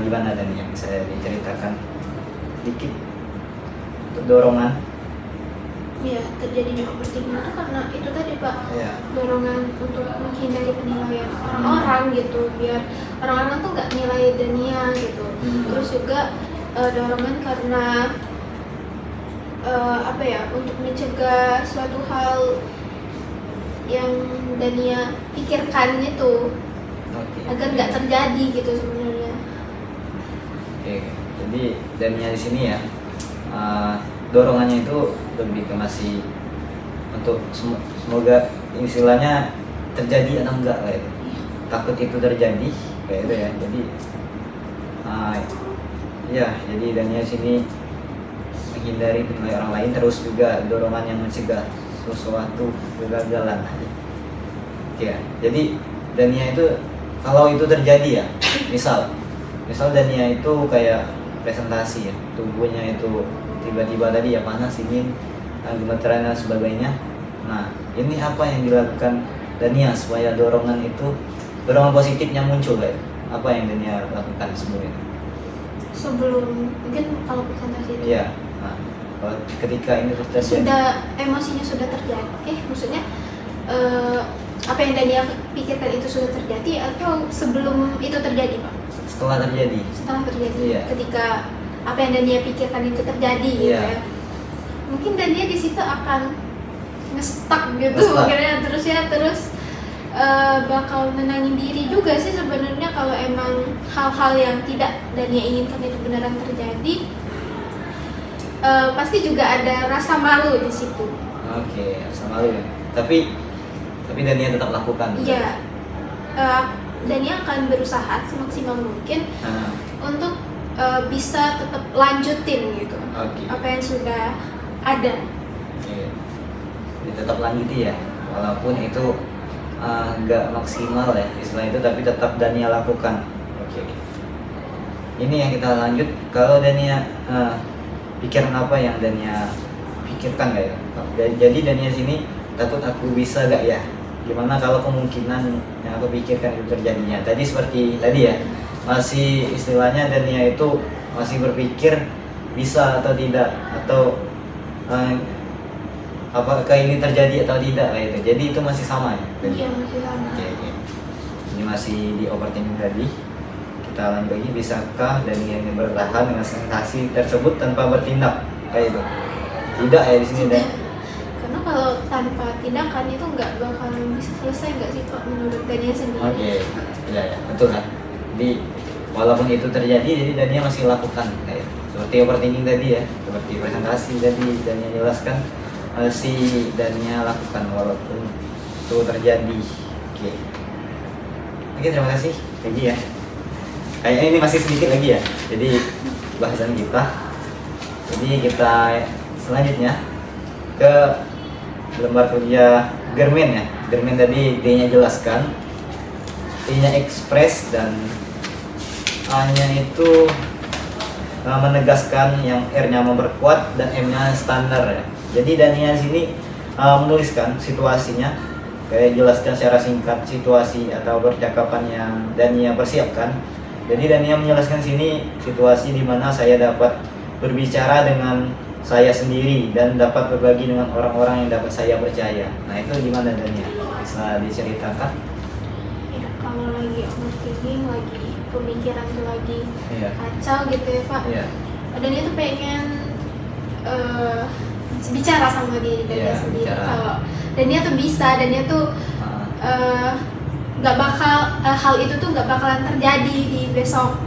Speaker 2: gimana Dania, bisa diceritakan sedikit untuk dorongan?
Speaker 1: Ya, terjadinya overthinking itu karena itu tadi Pak,
Speaker 2: Ya.
Speaker 1: dorongan untuk menghindari penilaian orang-orang gitu, biar orang-orang tuh nggak nilai Dania gitu. Terus juga dorongan karena apa ya, untuk mencegah suatu hal yang Dania pikirkan itu
Speaker 2: Oke.
Speaker 1: agar nggak terjadi gitu sebenarnya.
Speaker 2: Oke, jadi Dania di sini ya, dorongannya itu lebih ke masih untuk semoga istilahnya terjadi atau enggak kayak itu. Takut itu terjadi kayak itu ya. Jadi ya, jadi Dania sini menghindari penilaian orang lain, terus juga dorongan yang mencegah sesuatu kegagalan. Oke ya. Jadi Dania itu kalau itu terjadi ya, misal Dania itu kayak presentasi ya, tubuhnya itu tiba-tiba tadi ya panas, dingin, gemeteran dan sebagainya. Nah, ini apa yang dilakukan Dania supaya dorongan positifnya muncul ya? Apa yang Dania lakukan sebelumnya?
Speaker 1: Sebelum mungkin kalau presentasi itu
Speaker 2: Iya. Nah, kalau ketika ini terjadi,
Speaker 1: sudah emosinya sudah terjadi, maksudnya apa yang Dania pikirkan itu sudah terjadi atau sebelum itu terjadi, Pak?
Speaker 2: setelah terjadi.
Speaker 1: Setelah terjadi,
Speaker 2: Iya.
Speaker 1: ketika apa yang Dania pikirkan itu terjadi gitu
Speaker 2: Iya.
Speaker 1: ya. Mungkin Dania di situ akan nge-stuck gitu,
Speaker 2: Nge-stuck.
Speaker 1: akhirnya terus bakal menenangin diri juga sih sebenarnya kalau emang hal-hal yang tidak Dania inginkan itu beneran terjadi. Pasti juga ada rasa malu di situ.
Speaker 2: Oke, sama lu ya. Tapi Dania tetap lakukan.
Speaker 1: Iya, Dania akan berusaha semaksimal mungkin
Speaker 2: Nah,
Speaker 1: untuk bisa tetap lanjutin gitu
Speaker 2: oke.
Speaker 1: apa yang sudah ada.
Speaker 2: Iya. Jadi tetap lanjuti ya, walaupun itu nggak maksimal ya istilah itu, tapi tetap Dania lakukan. Oke. Ini yang kita lanjut. Kalau Dania pikiran apa yang Dania pikirkan nggak ya? Jadi Dania sini takut aku bisa gak ya? Gimana kalau kemungkinan yang aku pikirkan itu terjadinya? Tadi seperti tadi ya, masih istilahnya Dania itu masih berpikir bisa atau tidak, atau apakah ini terjadi atau tidak kayak itu. Jadi itu masih sama ya?
Speaker 1: Iya, masih sama.
Speaker 2: Oke. Ini masih di overthinking tadi. Kita lanjut lagi, bisakah Dania ini bertahan dengan sensasi tersebut tanpa bertindak kayak itu? Tidak ya di sini dan.
Speaker 1: Karena kalau tanpa tindakan itu nggak bakalan bisa selesai, nggak sih Pak, menurut Dania sendiri?
Speaker 2: Oke, ya betul kan. Jadi walaupun itu terjadi, jadi Dania masih lakukan kayak seperti overthinking tadi ya, seperti presentasi tadi Dania jelaskan, masih Dania lakukan walaupun itu terjadi. Oke, terima kasih Peggy ya. Kayaknya ini masih sedikit lagi ya. Jadi bahasan kita. Jadi kita selanjutnya ke lembar kerja Germain ya. Germain tadi D-nya jelaskan, T-nya express, dan A-nya itu menegaskan, yang R-nya memperkuat, dan M-nya standar ya. Jadi Dania sini menuliskan situasinya, kayak jelaskan secara singkat situasi atau percakapan yang Dania persiapkan. Jadi Dania menjelaskan sini situasi di mana saya dapat berbicara dengan saya sendiri dan dapat berbagi dengan orang-orang yang dapat saya percaya. Nah itu gimana Dania? Bisa diceritakan?
Speaker 1: Ya, kalau lagi overthinking, lagi pemikiran tuh lagi
Speaker 2: Iya.
Speaker 1: kacau gitu ya Pak.
Speaker 2: Iya.
Speaker 1: Dania tuh pengen bicara sama diri Dania
Speaker 2: Iya,
Speaker 1: sendiri.
Speaker 2: bicara.
Speaker 1: Kalau Dania tuh bisa, Dania tuh
Speaker 2: Ah,
Speaker 1: nggak bakal hal itu tuh nggak bakalan terjadi di besok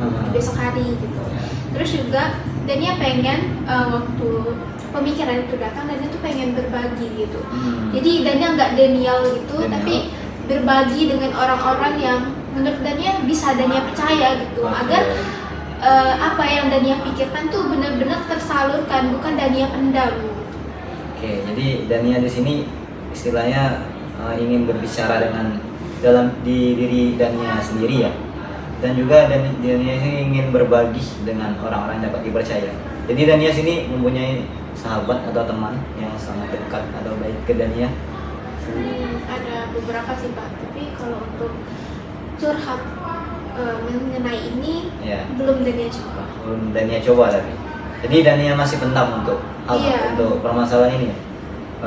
Speaker 1: hari gitu.
Speaker 2: iya.
Speaker 1: Terus juga Dania pengen waktu pemikiran itu datang, Dania tuh pengen berbagi gitu. Jadi Dania nggak denial gitu,
Speaker 2: Denial.
Speaker 1: tapi berbagi dengan orang-orang yang menurut Dania bisa Dania percaya gitu,
Speaker 2: Oke.
Speaker 1: agar apa yang Dania pikirkan tuh benar-benar tersalurkan, bukan Dania pendam.
Speaker 2: Oke, jadi Dania di sini istilahnya ingin berbicara dengan dalam di diri Dania sendiri ya, dan juga Dania ini ingin berbagi dengan orang-orang yang dapat dipercaya. Jadi Dania sini mempunyai sahabat atau teman yang sangat dekat atau baik ke Dania.
Speaker 1: Ada beberapa sih Pak, tapi kalau untuk curhat mengenai ini
Speaker 2: Ya,
Speaker 1: belum Dania coba.
Speaker 2: belum Dania coba tapi. Jadi Dania masih pendam untuk
Speaker 1: Iya.
Speaker 2: untuk permasalahan ini ya.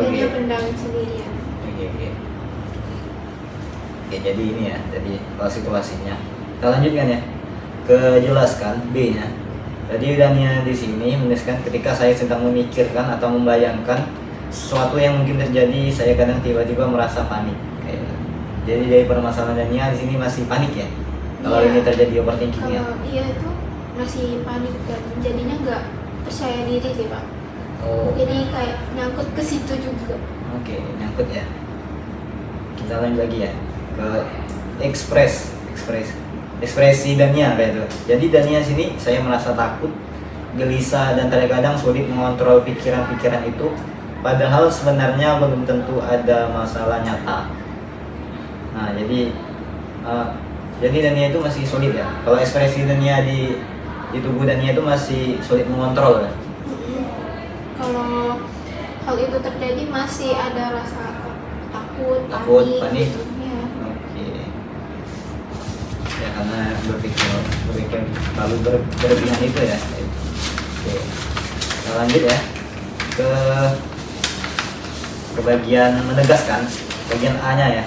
Speaker 1: Dania pendam sendirian.
Speaker 2: Oke. Oke, jadi ini ya, jadi kalau situasinya. Kita lanjutkan ya. Kejelaskan B-nya. Tadi Dania di sini menuliskan ketika saya sedang memikirkan atau membayangkan sesuatu yang mungkin terjadi, saya kadang tiba-tiba merasa panik. Kayak gitu. Jadi dari permasalahan Dania di sini masih panik ya. Kalau
Speaker 1: Iya.
Speaker 2: ini terjadi overthinking ya.
Speaker 1: Kalau iya itu masih panik dan jadinya nggak percaya diri sih Pak.
Speaker 2: Oh.
Speaker 1: Jadi kayak nyangkut ke situ juga.
Speaker 2: Oke, nyangkut ya. Kita lanjut lagi ya ke ekspresi Dania kayak itu. Jadi Dania sini saya merasa takut gelisah dan terkadang sulit mengontrol pikiran-pikiran itu, padahal sebenarnya belum tentu ada masalah nyata. Nah, jadi Dania itu masih sulit ya. Kalau ekspresi Dania di tubuh Dania itu masih sulit mengontrol ya.
Speaker 1: Kalau hal itu terjadi masih ada rasa takut,
Speaker 2: Panik.
Speaker 1: gitu. Ya.
Speaker 2: Oke. Ya karena berpikir lalu berlebihan itu ya. Oke. Kita lanjut ya ke bagian menegaskan, bagian A-nya ya.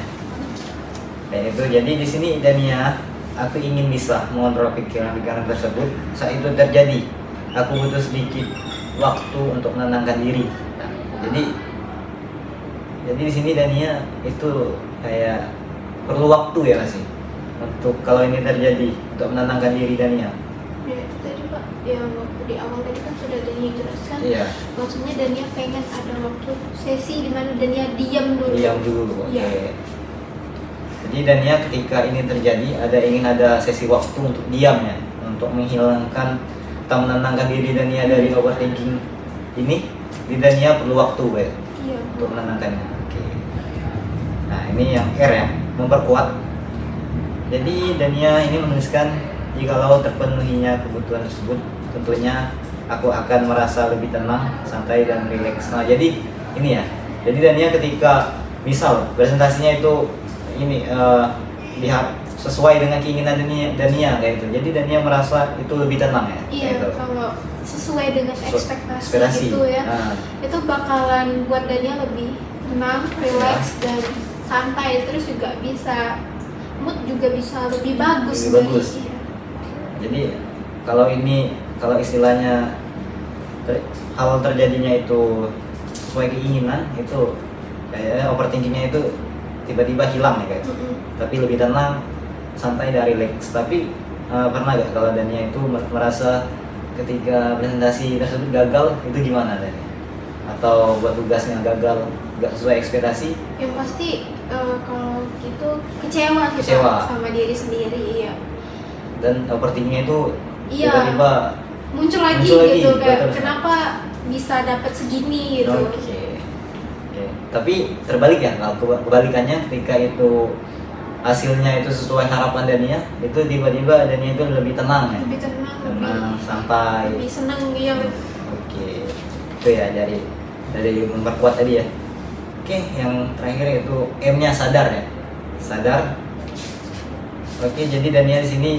Speaker 2: Itu jadi di sini Dania, aku ingin bisa mengontrol pikiran-pikiran tersebut. Saat itu terjadi, aku butuh sedikit waktu untuk menenangkan diri. Nah, jadi di sini Dania itu kayak perlu waktu ya sih untuk kalau ini terjadi untuk menenangkan diri Dania.
Speaker 1: Ya, itu tadi Pak, yang waktu di awal tadi kan sudah Dania jelaskan.
Speaker 2: Iya.
Speaker 1: Maksudnya Dania pengen ada waktu sesi di mana Dania diam dulu.
Speaker 2: Diam dulu. Oke.
Speaker 1: Iya.
Speaker 2: Jadi Dania ketika ini terjadi ingin ada sesi waktu untuk diam ya, untuk menghilangkan atau menenangkan diri Dania dari overthinking ini. Di Dania perlu waktu ya,
Speaker 1: Iya.
Speaker 2: untuk menenangkannya. Oke. Nah ini yang R ya, memperkuat. Jadi Dania ini menuliskan, jikalau terpenuhinya kebutuhan tersebut, tentunya aku akan merasa lebih tenang, santai dan rileks. Nah jadi ini ya, jadi Dania ketika misal presentasinya itu ini lihat sesuai dengan keinginan Dania kayak gitu. Jadi Dania merasa itu lebih tenang ya.
Speaker 1: Iya,
Speaker 2: gitu.
Speaker 1: kalau sesuai dengan ekspektasi
Speaker 2: Inspirasi.
Speaker 1: itu ya,
Speaker 2: Nah,
Speaker 1: itu bakalan buat Dania lebih tenang, relax dan santai. Terus juga bisa mood juga bisa lebih bagus.
Speaker 2: Lebih bagus.
Speaker 1: Iya.
Speaker 2: jadi kalau istilahnya hal terjadinya itu sesuai keinginan, itu kayak overthinkingnya itu tiba-tiba hilang ya kayak. Tapi lebih tenang, santai dan rileks. Tapi pernah gak kalau Dania itu merasa ketika presentasi tersebut gagal, itu gimana Dania? Atau buat tugasnya gagal, gak sesuai ekspektasi?
Speaker 1: Yang pasti kalau gitu kecewa kita
Speaker 2: Kecewa.
Speaker 1: sama diri sendiri, iya.
Speaker 2: Dan overthinkingnya itu
Speaker 1: Iya.
Speaker 2: tiba-tiba
Speaker 1: Muncul lagi
Speaker 2: Muncul lagi,
Speaker 1: gitu kayak
Speaker 2: betul.
Speaker 1: kenapa bisa dapat segini gitu.
Speaker 2: Oke. Tapi terbalik ya, kalau kebalikannya ketika itu hasilnya itu sesuai harapan Dania, itu tiba-tiba Dania itu lebih tenang ya.
Speaker 1: Lebih tenang,
Speaker 2: Tenang, santai.
Speaker 1: lebih senang dia.
Speaker 2: Oke. Itu ya dari memperkuat tadi ya. Oke, yang terakhir itu M-nya sadar ya. Sadar. Oke, jadi Dania di sini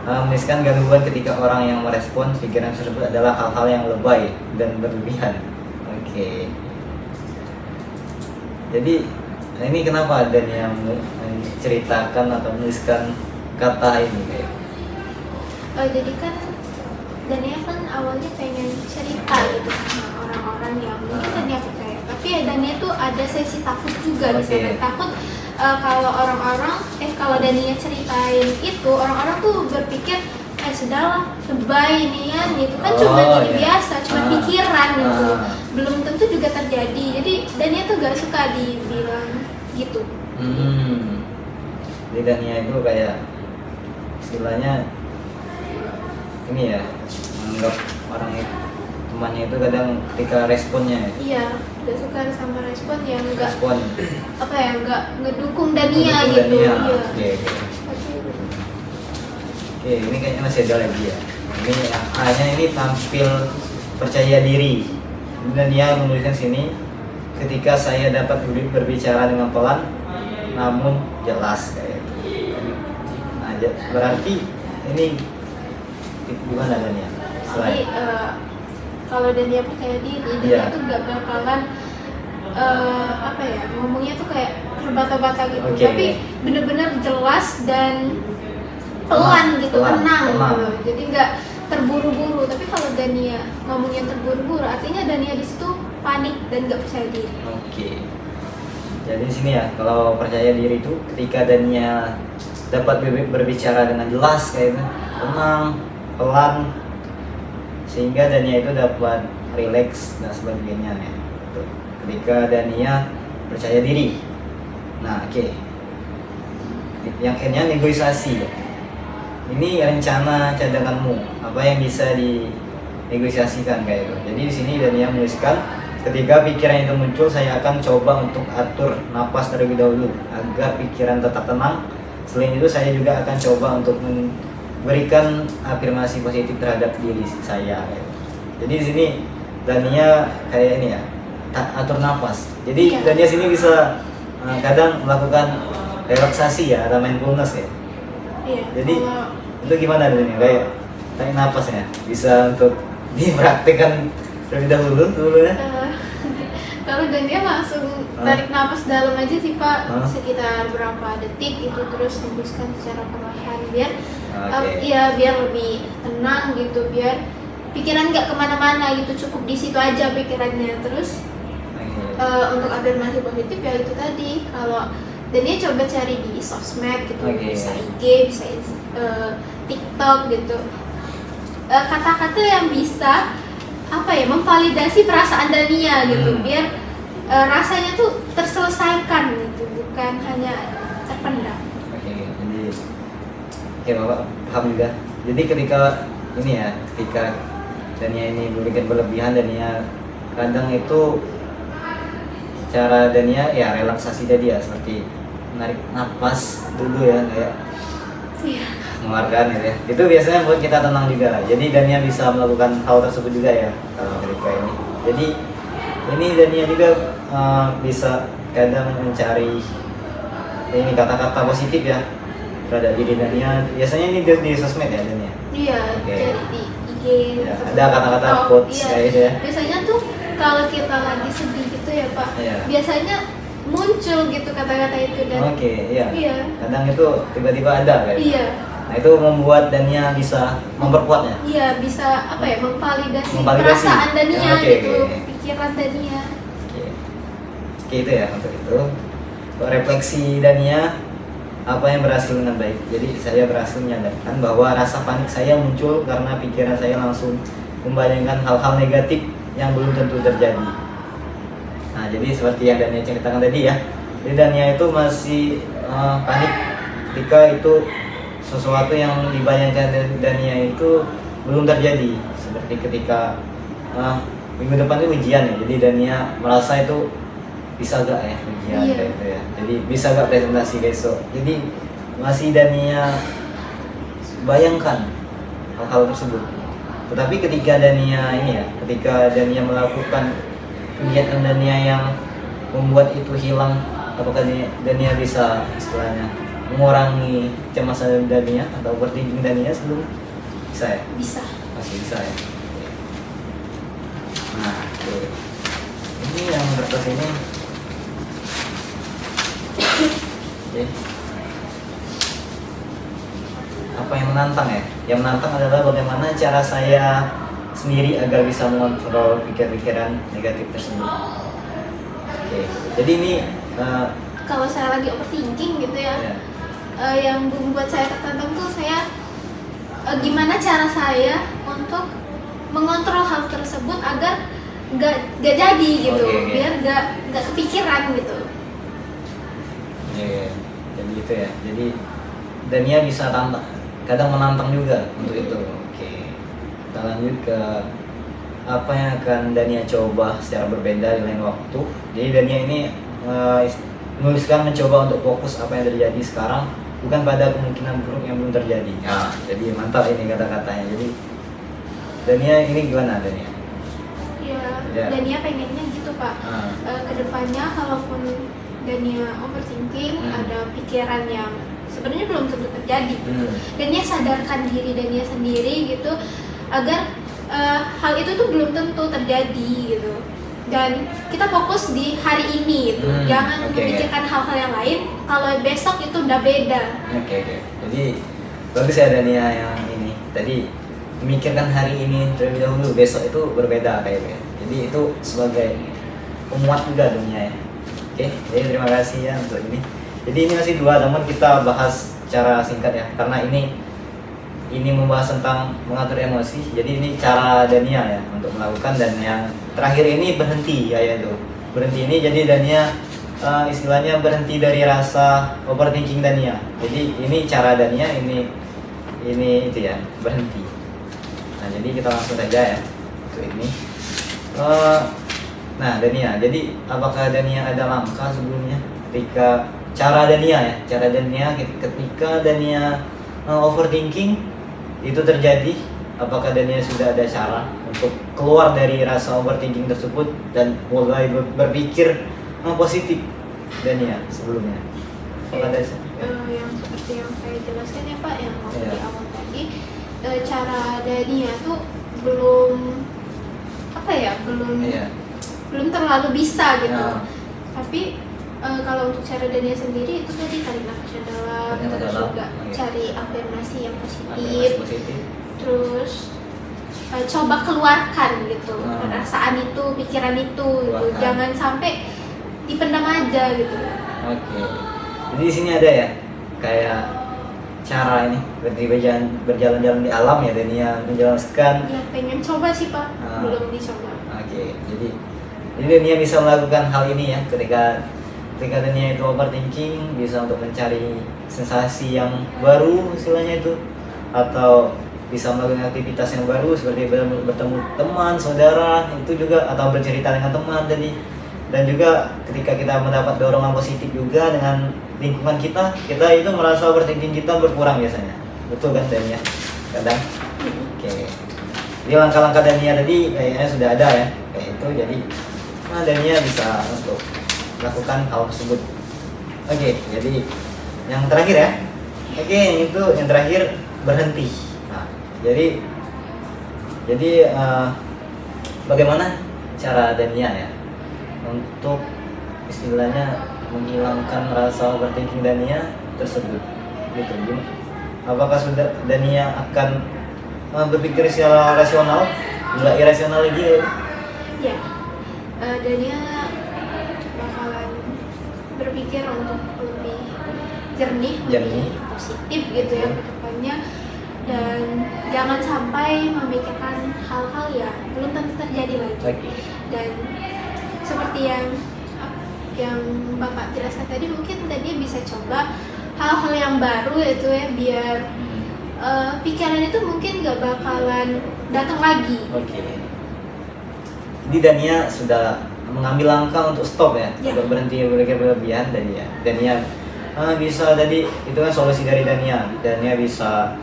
Speaker 2: menuliskan gangguan ketika orang yang merespon pikiran tersebut adalah hal-hal yang lebay dan berlebihan. Oke. Jadi ini kenapa Dania menceritakan atau menuliskan kata ini kayak?
Speaker 1: Jadi kan Dania kan awalnya pengen cerita gitu sama orang-orang yang mungkin Dania percaya. Tapi ya Dania tuh ada sesi takut juga di sana. Takut kalau Dania ceritain itu orang-orang tuh berpikir sudahlah lebay ini ya gitu kan, cuma ini biasa, cuma pikiran gitu, belum tentu juga terjadi. Jadi Dania tuh gak suka dibilang gitu.
Speaker 2: Jadi Dania itu kayak istilahnya ini ya, menganggap orang itu temannya itu kadang ketika responnya ya.
Speaker 1: Iya, gak suka sama respon yang enggak
Speaker 2: Respon
Speaker 1: enggak ngedukung Dania
Speaker 2: Ngedukung
Speaker 1: gitu.
Speaker 2: Dania.
Speaker 1: Iya.
Speaker 2: Oke, ini kayaknya masih ada lagi ya. Ini yang A-nya ini tampil percaya diri. Dan dia menuliskan sini, ketika saya dapat berbicara dengan pelan namun jelas kayak itu. Nah, berarti ini gimana Dania?
Speaker 1: Jadi kalau Dania percaya diri, Dania tuh gak bakalan ngomongnya tuh kayak terbata-bata gitu. Tapi bener-bener jelas dan pelan gitu, tenang gitu. Jadi nggak terburu-buru. Tapi kalau Dania ngomongnya terburu-buru, artinya Dania di situ panik dan nggak percaya diri.
Speaker 2: Oke. Jadi di sini ya, kalau percaya diri itu ketika Dania dapat berbicara dengan jelas kayak gitu, tenang, pelan, sehingga Dania itu dapat rileks dan sebagainya ya. Ketika Dania percaya diri. Nah, oke. Yang N-nya negosiasi ya. Ini rencana cadanganmu, apa yang bisa negosiasikan kayak itu. Jadi di sini Dania menuliskan, ketika pikiran itu muncul, saya akan coba untuk atur napas terlebih dahulu agar pikiran tetap tenang. Selain itu, saya juga akan coba untuk memberikan afirmasi positif terhadap diri saya. Jadi di sini Dania kayak ini ya, atur napas. Jadi Dania sini bisa kadang melakukan relaksasi ya, atau mindfulness ya.
Speaker 1: Iya.
Speaker 2: Jadi itu gimana Dania, kayak tarik napas ya, bisa untuk dipraktikkan terlebih dahulu ya.
Speaker 1: Kalau Dania langsung tarik napas dalam aja sih Pak, sekitar berapa detik itu, terus hembuskan secara perlahan biar biar lebih tenang gitu, biar pikiran nggak kemana-mana gitu, cukup di situ aja pikirannya. Terus untuk afirmasi positif ya itu tadi, kalau Dania coba cari di sosmed gitu, bisa IG, bisa TikTok gitu, kata-kata yang bisa memvalidasi perasaan Dania gitu, biar rasanya tuh terselesaikan gitu, bukan hanya terpendam.
Speaker 2: Jadi Bapak paham juga. Jadi ketika Dania ini memberikan berlebihan, Dania kadang itu cara Dania ya relaksasi tadi ya, seperti menarik napas dulu ya, kayak mengeluarkan gitu ya. Itu biasanya buat kita tenang juga. Jadi Dania bisa melakukan hal tersebut juga ya kalau ketika ini. Jadi ini Dania juga bisa kadang mencari ini kata-kata positif ya terhadap diri Dania. Biasanya ini di sosmed ya Dania.
Speaker 1: Iya, cari di IG.
Speaker 2: Ya, ada kata-kata quotes kayak gitu ya.
Speaker 1: Biasanya tuh kalau kita lagi sedih gitu ya Pak, biasanya muncul gitu kata-kata itu dan iya.
Speaker 2: Kadang itu tiba-tiba ada kayak.
Speaker 1: Iya.
Speaker 2: Nah itu membuat Dania bisa memperkuatnya.
Speaker 1: Iya, bisa memvalidasi perasaan Dania gitu, pikiran Dania.
Speaker 2: Oke, itu ya untuk itu. Untuk refleksi Dania, apa yang berhasil dengan baik. Jadi saya berhasil menyadarkan bahwa rasa panik saya muncul karena pikiran saya langsung membayangkan hal-hal negatif yang belum tentu terjadi. Nah, jadi seperti yang Dania ceritakan tadi ya. Jadi Dania itu masih panik ketika itu sesuatu yang dibayangkan Dania itu belum terjadi. Seperti ketika minggu depan itu ujian ya. Jadi Dania merasa itu bisa gak ya ujian kayak gitu ya. Jadi bisa gak presentasi besok. Jadi masih Dania bayangkan hal-hal tersebut. Tetapi ketika Dania melakukan kegiatan Dania yang membuat itu hilang, apakah Dania bisa istilahnya mengurangi kecemasan Dania atau overthinking Dania sebelum bisa ya?
Speaker 1: Bisa.
Speaker 2: Masih bisa ya. Nah, ini yang kertas ini. Apa yang menantang ya? Yang menantang adalah bagaimana cara saya sendiri agar bisa mengontrol pikiran negatif tersebut. Jadi ini
Speaker 1: kalau saya lagi overthinking gitu ya, yang membuat saya tertantang tuh saya gimana cara saya untuk mengontrol hal tersebut agar nggak jadi gitu, biar nggak kepikiran gitu.
Speaker 2: Jadi itu ya. Jadi Dania bisa kadang menantang juga untuk itu. Kita lanjut ke apa yang akan Dania coba secara berbeda di lain waktu. Jadi Dania ini menuliskan mencoba untuk fokus apa yang terjadi sekarang, bukan pada kemungkinan buruk yang belum terjadi. Nah, jadi mantap ini kata-katanya. Jadi Dania ini gimana Dania?
Speaker 1: Ya. Dania pengennya gitu Pak. Kedepannya kalaupun Dania overthinking, ada pikiran yang sebenarnya belum tentu terjadi. Dania sadarkan diri Dania sendiri gitu, agar hal itu tuh belum tentu terjadi gitu. Dan kita fokus di hari ini gitu, jangan memikirkan hal-hal yang lain. Kalau besok itu udah beda.
Speaker 2: Jadi bagus ya Dania yang ini. Tadi memikirkan hari ini terlebih dahulu, besok itu berbeda kayaknya. Jadi itu sebagai penguat juga dunia ya. Jadi terima kasih ya untuk ini. Jadi ini masih dua, namun kita bahas secara singkat ya, karena ini membahas tentang mengatur emosi. Jadi ini cara Dania ya untuk melakukan, dan yang terakhir ini berhenti ya itu. Berhenti ini jadi Dania istilahnya berhenti dari rasa overthinking Dania. Jadi ini cara Dania ini itu ya, berhenti. Nah, jadi kita langsung saja ya. waktu ini. Eh, Nah, Dania, jadi apakah Dania ada langkah sebelumnya ketika cara Dania ketika Dania overthinking itu terjadi, apakah Dania sudah ada cara untuk keluar dari rasa overthinking tersebut dan mulai berpikir positif Dania sebelumnya? Apakah ada
Speaker 1: yang seperti yang saya jelaskan ya Pak, yang waktu
Speaker 2: Iya.
Speaker 1: di awal tadi, cara Dania tuh belum
Speaker 2: Iya.
Speaker 1: belum terlalu bisa gitu.
Speaker 2: Ya.
Speaker 1: Tapi kalau untuk cara Dania sendiri itu tadi tarik nafas yang dalam,
Speaker 2: Tarik nafas
Speaker 1: terus
Speaker 2: dalam,
Speaker 1: juga
Speaker 2: iya.
Speaker 1: cari afirmasi yang positif,
Speaker 2: Afirmasi positif.
Speaker 1: terus coba keluarkan gitu perasaan itu, pikiran itu gitu.
Speaker 2: Keluarkan.
Speaker 1: Jangan sampai dipendam aja gitu.
Speaker 2: Oke. Jadi di sini ada ya kayak cara ini berjalan-jalan di alam ya Dania menjelaskan.
Speaker 1: Ya pengen coba sih Pak, belum dicoba.
Speaker 2: Oke. Jadi Dania bisa melakukan hal ini ya ketika Dania itu overthinking, bisa untuk mencari sensasi yang baru istilahnya itu, atau bisa melakukan aktivitas yang baru seperti bertemu teman, saudara itu juga, atau bercerita dengan teman tadi. Dan juga ketika kita mendapat dorongan positif juga dengan lingkungan kita itu merasa overthinking kita berkurang biasanya. Betul kan Dania? Kadang. Oke. Jadi langkah-langkah Dania tadi kayaknya sudah ada ya kayak itu, jadi Dania bisa untuk melakukan hal tersebut. Oke, jadi yang terakhir ya. Oke, itu yang terakhir berhenti. Nah, jadi bagaimana cara Dania ya untuk istilahnya menghilangkan rasa overthinking Dania tersebut? Gitu. Apakah sudah Dania akan berpikir secara rasional, nggak irasional lagi ya?
Speaker 1: Ya, Dania bakalan berpikir untuk lebih jernih, lebih positif gitu ya ke depannya, dan jangan sampai memikirkan hal-hal yang belum tentu terjadi lagi. Dan seperti yang Bapak jelaskan tadi, mungkin Dania bisa coba hal-hal yang baru itu ya, biar pikiran itu mungkin gak bakalan datang lagi.
Speaker 2: Oke. Jadi Dania sudah mengambil langkah untuk stop ya, untuk berhenti berpikir berlebihan Dania bisa tadi itu kan solusi dari Dania bisa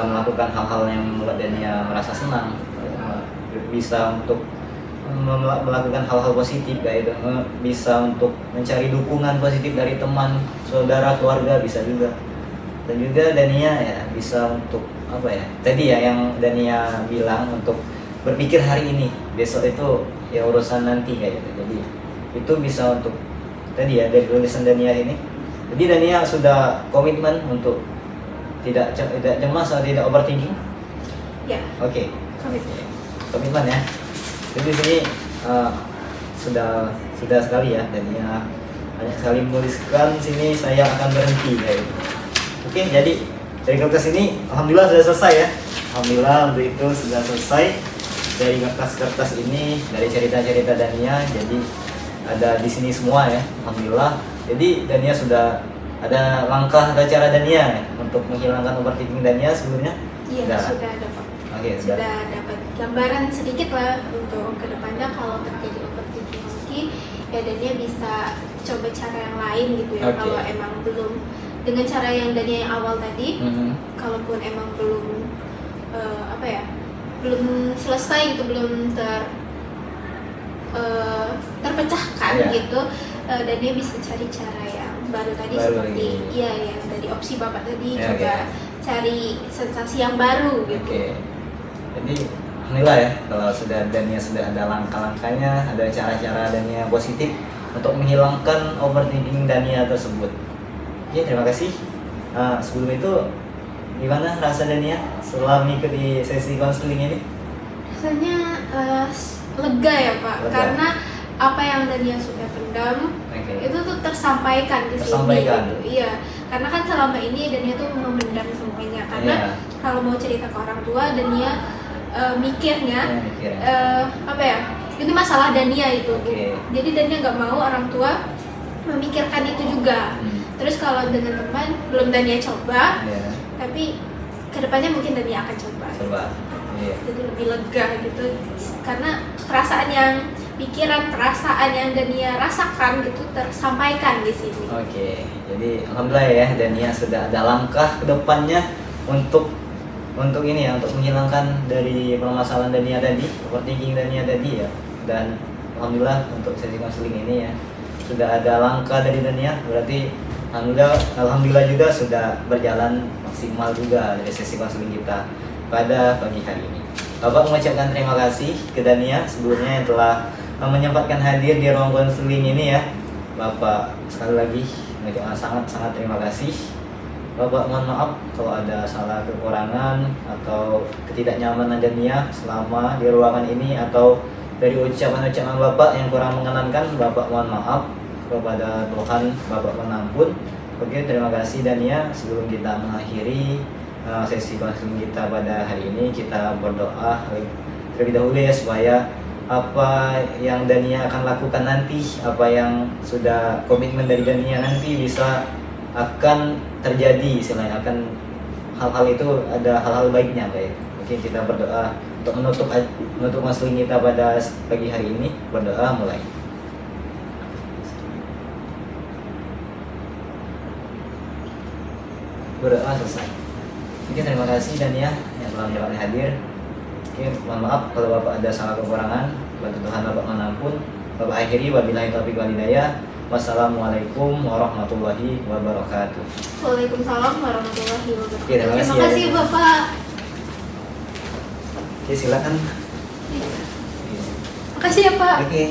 Speaker 2: melakukan hal-hal yang membuat Dania merasa senang, bisa untuk melakukan hal-hal positif kayak itu, bisa untuk mencari dukungan positif dari teman, saudara, keluarga bisa juga. Dan juga Dania ya bisa untuk apa ya tadi ya yang Dania bilang, untuk berpikir hari ini, besok itu ya urusan nanti kayak gitu. Jadi itu bisa untuk tadi ya dari tulisan Dania ini. Jadi Dania sudah komitmen untuk tidak cemas atau tidak overthinking.
Speaker 1: Ya.
Speaker 2: Oke. Komitmen ya. Jadi di sini sudah sekali ya Dania banyak sekali menuliskan sini, saya akan berhenti kayak gitu. Oke, jadi dari kertas ini alhamdulillah sudah selesai ya. Alhamdulillah untuk itu sudah selesai dari kertas ini, dari cerita-cerita Dania. Jadi ada di sini semua ya, alhamdulillah. Jadi Dania sudah ada langkah, ada cara Dania ya, untuk menghilangkan overthinking Dania sebelumnya.
Speaker 1: Iya, sudah dapat.
Speaker 2: Oke,
Speaker 1: sudah dapat gambaran sedikit lah untuk kedepannya kalau terjadi overthinking lagi, ya Dania bisa coba cara yang lain gitu ya. Kalau emang belum dengan cara yang Dania yang awal tadi, kalaupun emang belum belum selesai gitu, belum terpecahkan gitu, Dania bisa cari cara yang baru tadi, seperti yang dari opsi Bapak tadi, coba cari sensasi yang baru gitu.
Speaker 2: Jadi alhamdulillah ya kalau Dania sudah ada langkah-langkahnya, ada cara-cara Dania positif untuk menghilangkan overthinking Dania tersebut. Oke, terima kasih. Sebelum itu gimana rasa Dania setelah mengikuti sesi konseling ini?
Speaker 1: Rasanya lega ya Pak, karena apa yang Dania sudah pendam itu tuh tersampaikan di sini gitu. Iya, karena kan selama ini Dania tuh memendam semuanya, karena kalau mau cerita ke orang tua Dania mikirnya itu masalah Dania itu. Jadi Dania nggak mau orang tua memikirkan itu juga. Terus kalau dengan teman belum Dania coba, tapi kedepannya mungkin Dania akan coba.
Speaker 2: Coba. Iya.
Speaker 1: Jadi lebih lega gitu karena perasaan yang Dania rasakan gitu tersampaikan di sini.
Speaker 2: Oke, jadi alhamdulillah ya Dania sudah ada langkah ke depannya untuk ini ya, untuk menghilangkan dari permasalahan Dania tadi, overthinking Dania tadi ya. Dan alhamdulillah untuk sesi konseling ini ya sudah ada langkah dari Dania, berarti alhamdulillah juga sudah berjalan maksimal juga dari sesi konseling kita pada pagi hari ini. Bapak mengucapkan terima kasih ke Dania sebelumnya yang telah menyempatkan hadir di ruang konseling ini ya. Bapak sekali lagi mengucapkan sangat terima kasih. Bapak mohon maaf kalau ada salah kekurangan atau ketidaknyamanan Dania selama di ruangan ini, atau dari ucapan-ucapan Bapak yang kurang mengenankan, Bapak mohon maaf. Kepada Tuhan Bapak mengampun. Oke, terima kasih Dania. Sebelum kita mengakhiri sesi konseling kita pada hari ini, kita berdoa terlebih dahulu ya, supaya apa yang Dania akan lakukan nanti, apa yang sudah komitmen dari Dania nanti bisa akan terjadi, selain akan hal-hal itu ada hal-hal baiknya kayak. Oke, kita berdoa untuk menutup konseling kita pada pagi hari ini. Berdoa mulai. Berdoa selesai. Oke, terima kasih Dania yang telah menyempatkan hadir. Oke, mohon maaf kalau Bapak ada salah kekurangan. Bantu Tuhan Bapak mengampun. Bapak akhiri, wabillahi taufiq wal hidayah. Wassalamualaikum warahmatullahi wabarakatuh.
Speaker 1: Waalaikumsalam warahmatullahi wabarakatuh.
Speaker 2: Oke, terima kasih.
Speaker 1: Terima kasih Bapak.
Speaker 2: Oke, silakan.
Speaker 1: Makasih ya Pak.
Speaker 2: Oke.